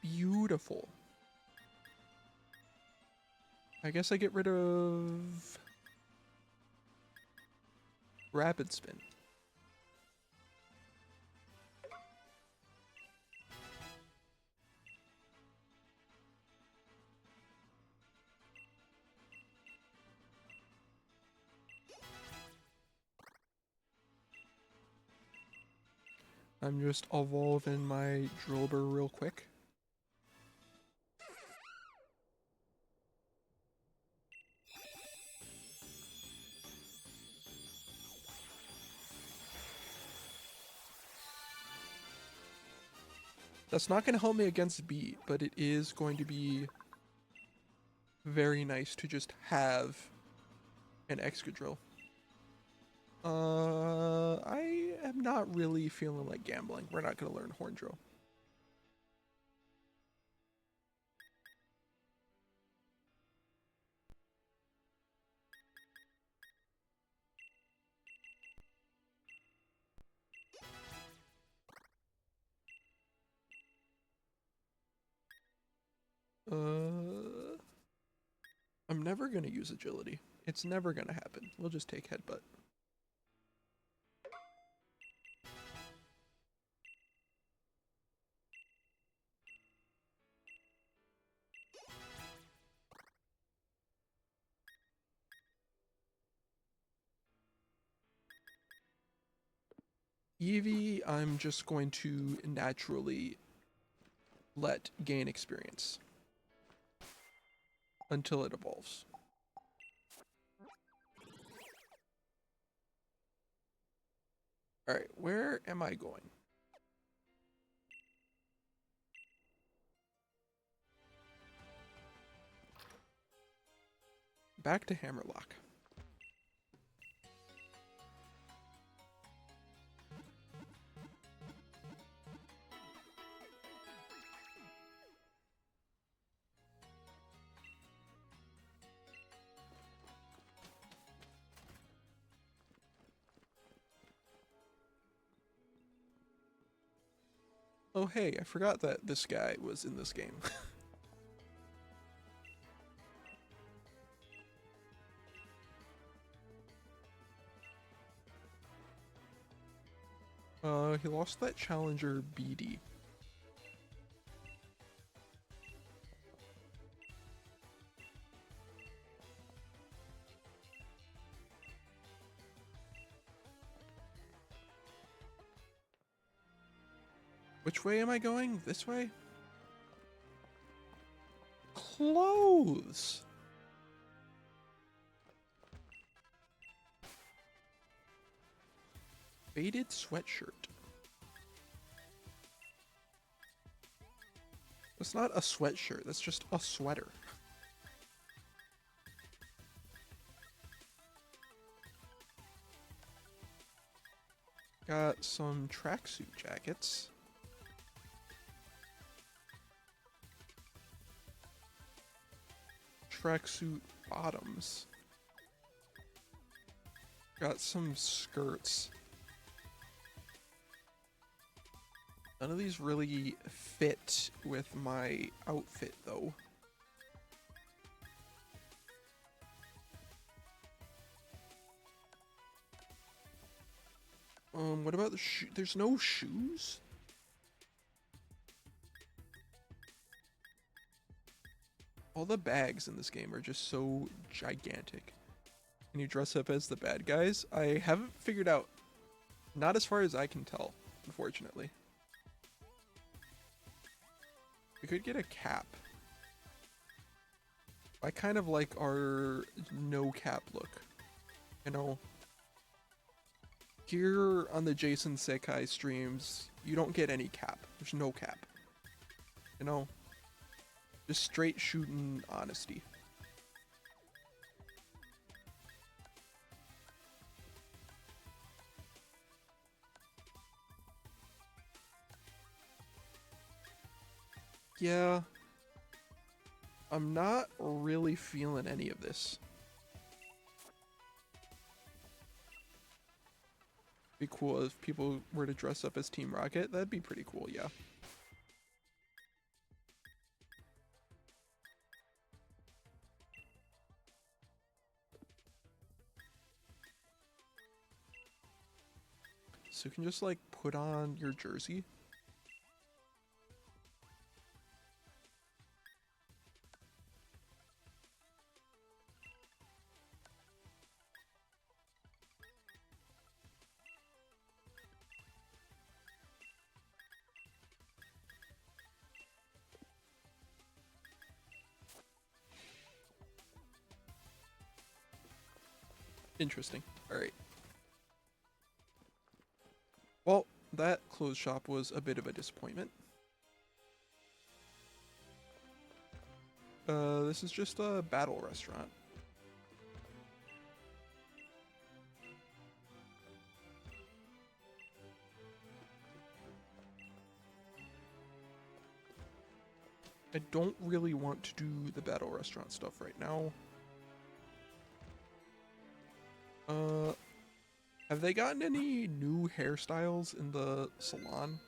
Beautiful. I guess I get rid of Rapid Spin. I'm just evolving my Drillbur real quick. That's not going to help me against Beat, but it is going to be very nice to just have an Excadrill. I am not really feeling like gambling. We're not going to learn Horndrill. I'm never going to use Agility. It's never going to happen. We'll just take Headbutt. Eevee, I'm just going to naturally let gain experience until it evolves. Alright, where am I going? Back to Hammerlock. Oh hey, I forgot that this guy was in this game. He lost that challenger BD. Which way am I going? This way? Clothes! Faded sweatshirt. That's not a sweatshirt, that's just a sweater. Got some tracksuit jackets. Tracksuit bottoms. Got some skirts. None of these really fit with my outfit, though. What about the shoe? There's no shoes? All the bags in this game are just so gigantic. Can you dress up as the bad guys? I haven't figured out. Not as far as I can tell, unfortunately. We could get a cap. I kind of like our no cap look. You know, here on the Jason Sekai streams, you don't get any cap. There's no cap. You know, just straight shooting honesty. Yeah, I'm not really feeling any of this. Be cool if people were to dress up as Team Rocket. That'd be pretty cool, yeah. So you can just like put on your jersey. Interesting. All right. Well, that clothes shop was a bit of a disappointment. This is just a battle restaurant. I don't really want to do the battle restaurant stuff right now. Have they gotten any new hairstyles in the salon?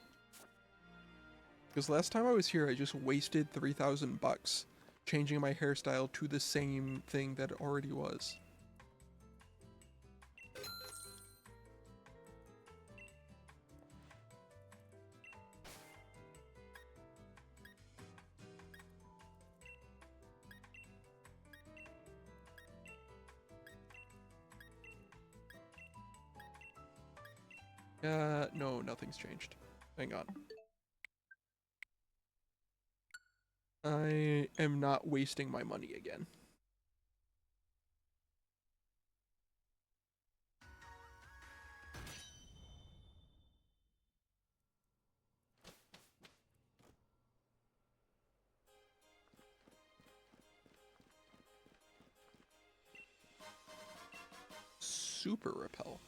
Because last time I was here, I just wasted 3,000 bucks changing my hairstyle to the same thing that it already was. No, nothing's changed. Hang on. I am not wasting my money again. Super repel.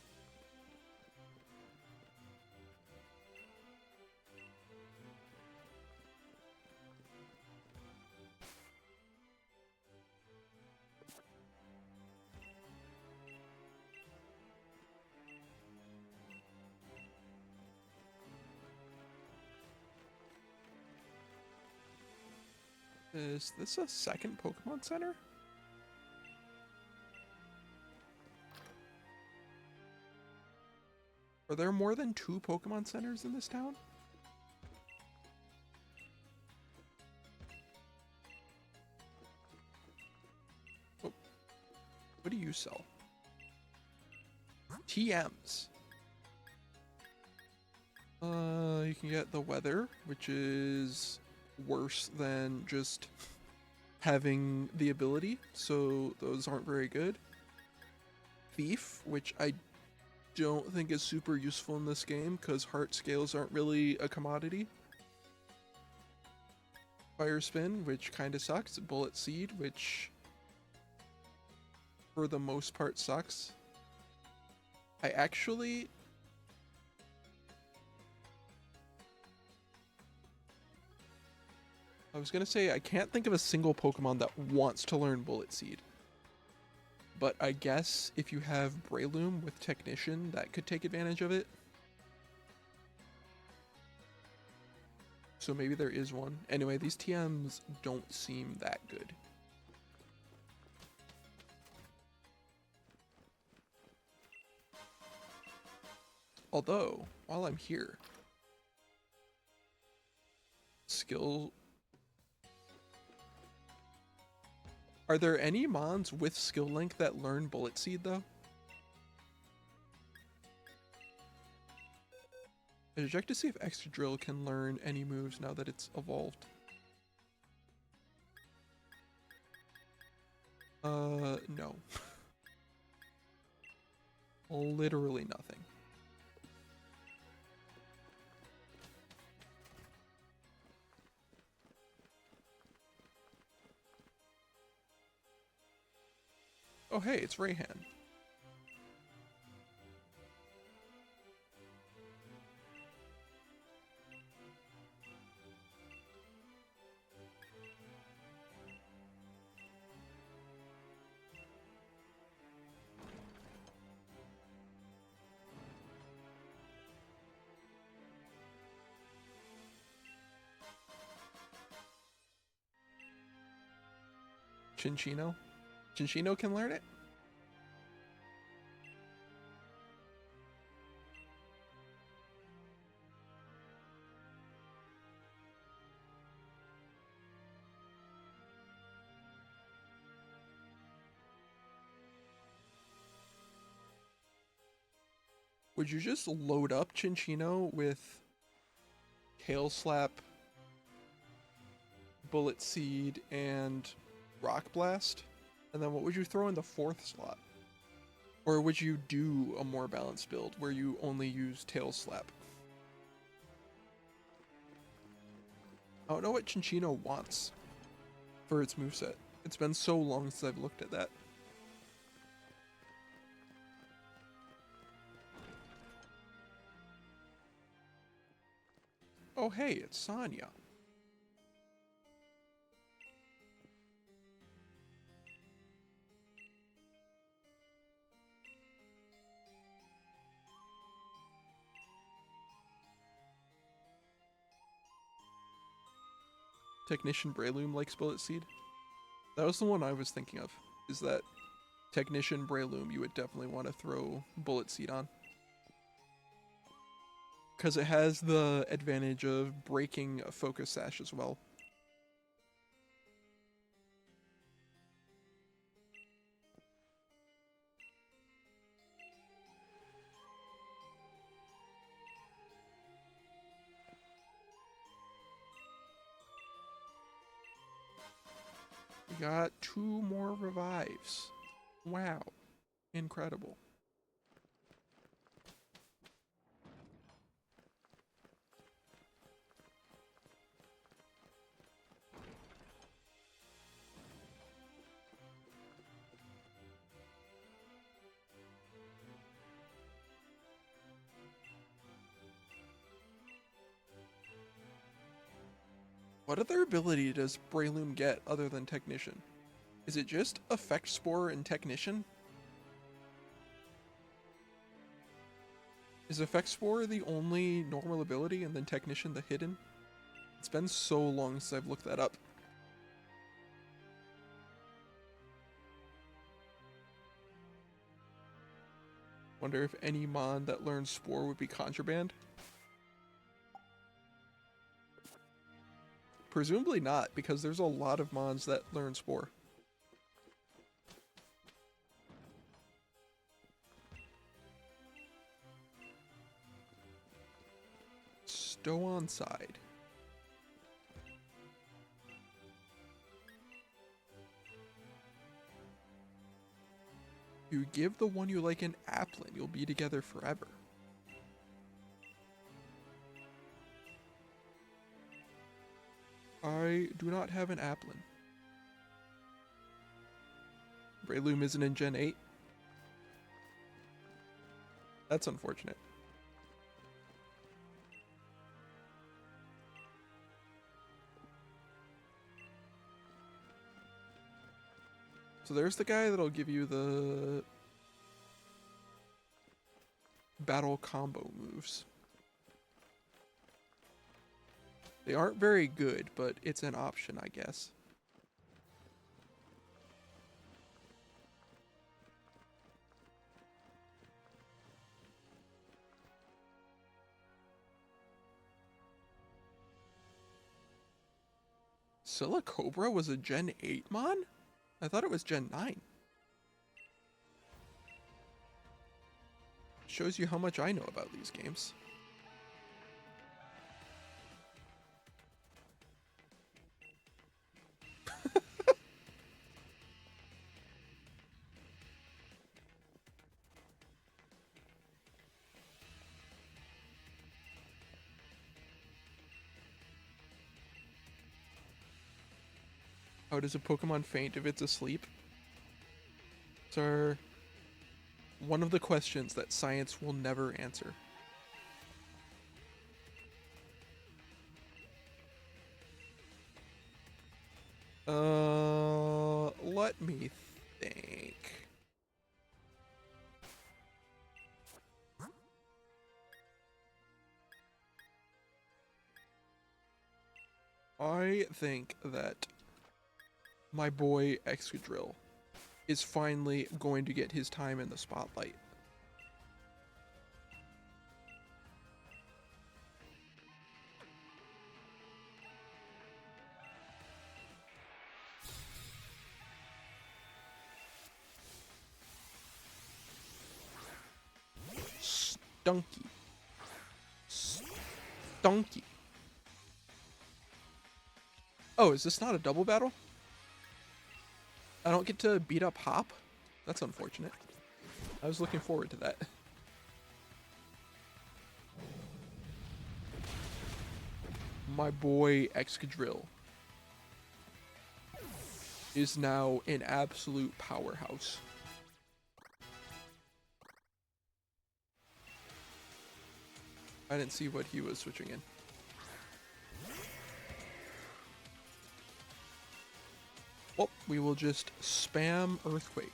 Is this a second Pokemon Center? Are there more than 2 Pokemon Centers in this town? Oh, what do you sell? TMs. You can get the weather, which is worse than just having the ability, so those aren't very good. Thief, which I don't think is super useful in this game because heart scales aren't really a commodity. Fire Spin, which kind of sucks. Bullet Seed, which for the most part sucks. I was gonna say I can't think of a single Pokemon that wants to learn Bullet Seed. But I guess if you have Breloom with Technician, that could take advantage of it. So maybe there is one. Anyway, these TMs don't seem that good. Although, while I'm here, skill... Are there any mons with skill link that learn Bullet Seed though? I should check to see if Excadrill can learn any moves now that it's evolved. No. Literally nothing. Oh hey, it's Rayhan. Chinchino? Chinchino can learn it? Would you just load up Chinchino with Tail Slap, Bullet Seed, and Rock Blast? And then what would you throw in the 4th slot? Or would you do a more balanced build where you only use Tail Slap? I don't know what Chinchino wants for its moveset. It's been so long since I've looked at that. Oh hey, it's Sonya. Technician Breloom likes Bullet Seed. That was the one I was thinking of, is that Technician Breloom you would definitely want to throw Bullet Seed on. Because it has the advantage of breaking a Focus Sash as well. We got 2 more revives. Wow. Incredible. What other ability does Breloom get other than Technician? Is it just Effect Spore and Technician? Is Effect Spore the only normal ability and then Technician the hidden? It's been so long since I've looked that up. Wonder if any mon that learns Spore would be contraband? Presumably not, because there's a lot of mons that learn Spore. Stow on side. You give the one you like an Applin, you'll be together forever. I do not have an Applin. Breloom isn't in Gen 8. That's unfortunate. So there's the guy that'll give you the battle combo moves. They aren't very good, but it's an option, I guess. Silicobra was a Gen 8 mon? I thought it was Gen 9. Shows you how much I know about these games. How does a Pokemon faint if it's asleep? These are one of the questions that science will never answer. Let me think. I think that my boy Excadrill is finally going to get his time in the spotlight. Stunky. Stunky. Oh, is this not a double battle? I don't get to beat up Hop? That's unfortunate. I was looking forward to that. My boy Excadrill is now an absolute powerhouse. I didn't see what he was switching in. Well, we will just spam Earthquake.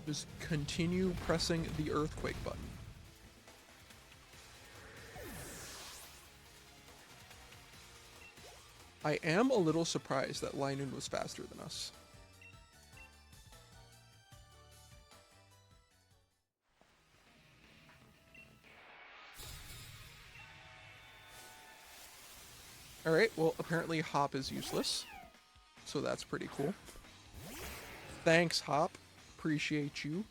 Just continue pressing the Earthquake button. I am a little surprised that Linoon was faster than us. Alright, well, apparently Hop is useless. So that's pretty cool. Thanks, Hop. Appreciate you.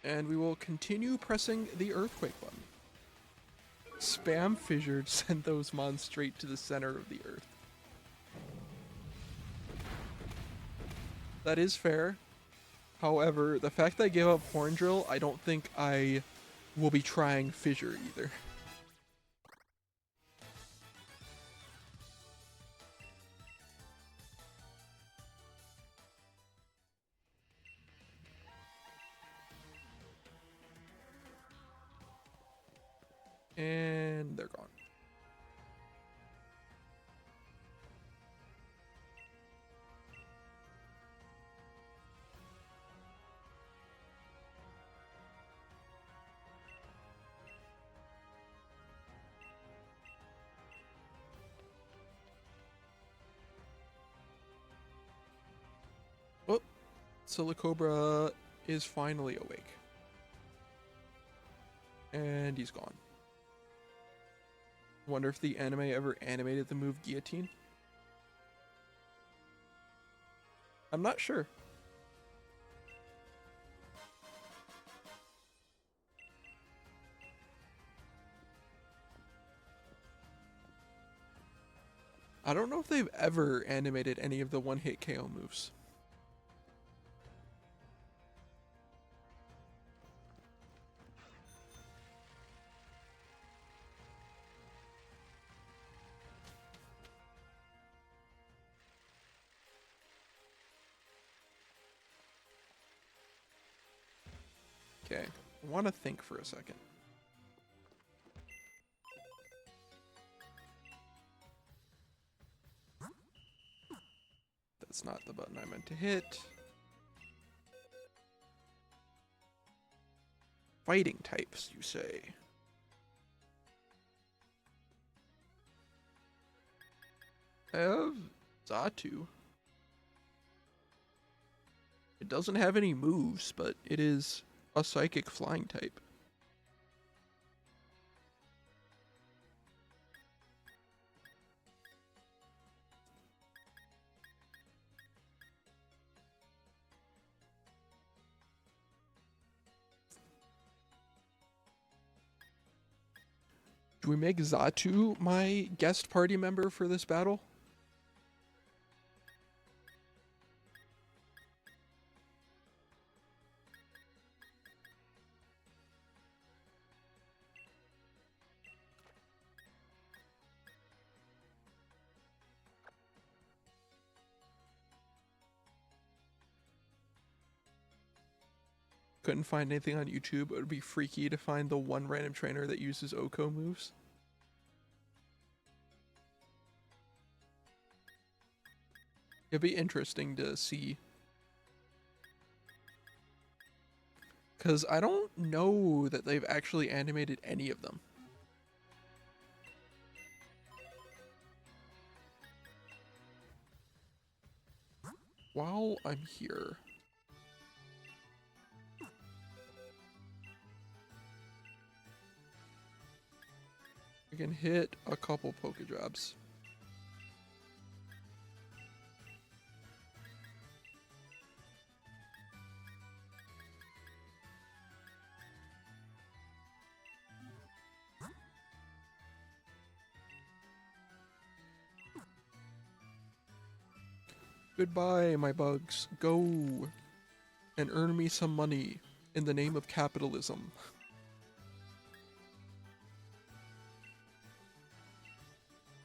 And we will continue pressing the Earthquake button. Spam Fissured sent those mons straight to the center of the earth. That is fair. However, the fact that I gave up Horn Drill, I don't think I will be trying Fissure either. And they're gone. Oh, Silicobra is finally awake. And he's gone. Wonder if the anime ever animated the move Guillotine? I'm not sure. I don't know if they've ever animated any of the one-hit KO moves. Okay, I want to think for a second. That's not the button I meant to hit. Fighting types, you say? I have Xatu. It doesn't have any moves, but it is a psychic flying type. Do we make Xatu my guest party member for this battle? Couldn't find anything on YouTube. It would be freaky to find the one random trainer that uses Oko moves. It'd be interesting to see. Because I don't know that they've actually animated any of them. While I'm here, I can hit a couple Pokejobs. Goodbye, my bugs. Go and earn me some money in the name of capitalism.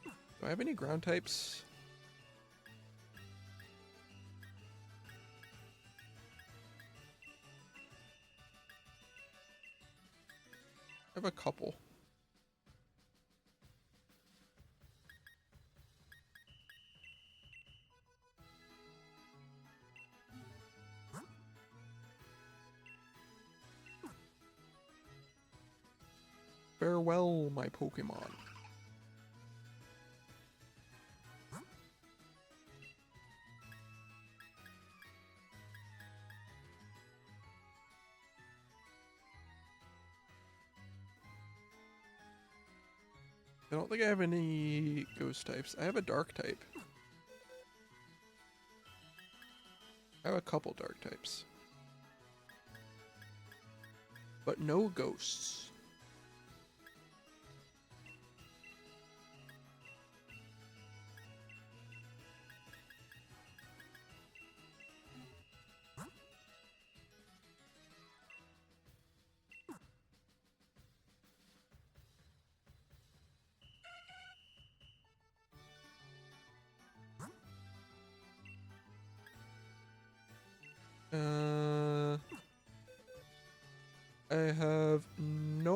Do I have any ground types? I have a couple. Farewell, my Pokemon. I don't think I have any ghost types. I have a dark type. I have a couple dark types. But no ghosts.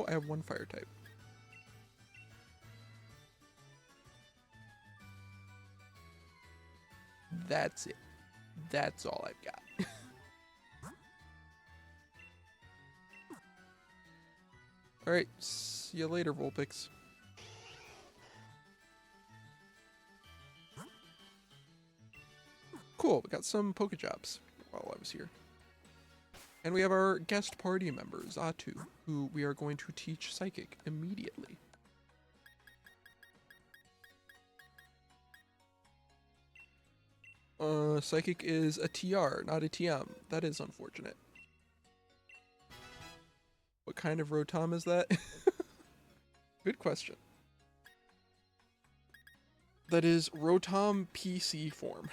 I have one fire type. That's it. That's all I've got. Alright, see you later, Vulpix. Cool, we got some Pokejobs while I was here. And we have our guest party member, Xatu, who we are going to teach Psychic immediately. Psychic is a TR, not a TM. That is unfortunate. What kind of Rotom is that? Good question. That is Rotom PC form.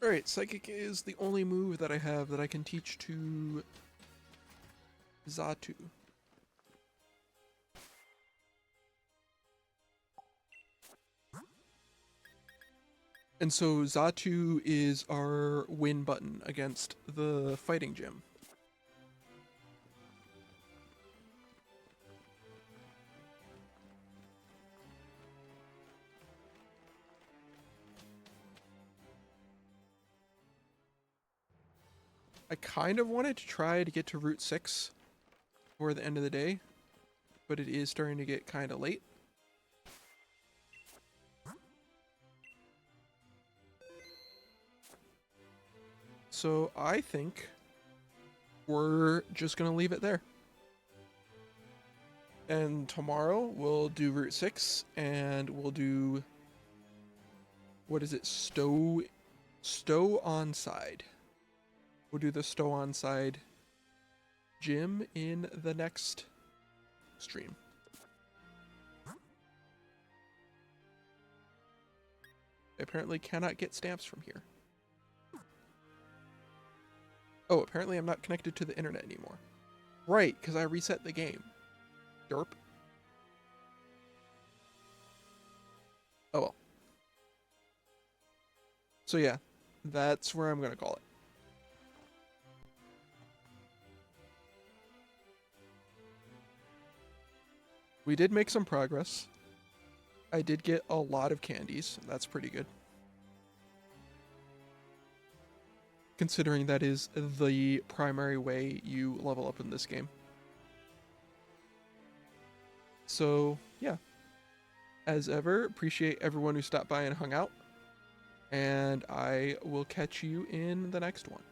Alright, Psychic is the only move that I have that I can teach to Xatu. And so Xatu is our win button against the fighting gym. I kind of wanted to try to get to Route 6 before the end of the day, but it is starting to get kind of late. So I think we're just going to leave it there. And tomorrow we'll do Route 6 and we'll do, what is it, Stow on Side. We'll do the Stow on Side gym in the next stream. I apparently cannot get stamps from here. Oh, apparently I'm not connected to the internet anymore. Right, because I reset the game. Derp. Oh well. So yeah, that's where I'm gonna call it. We did make some progress. I did get a lot of candies. That's pretty good. Considering that is the primary way you level up in this game. So, yeah. As ever, appreciate everyone who stopped by and hung out. And I will catch you in the next one.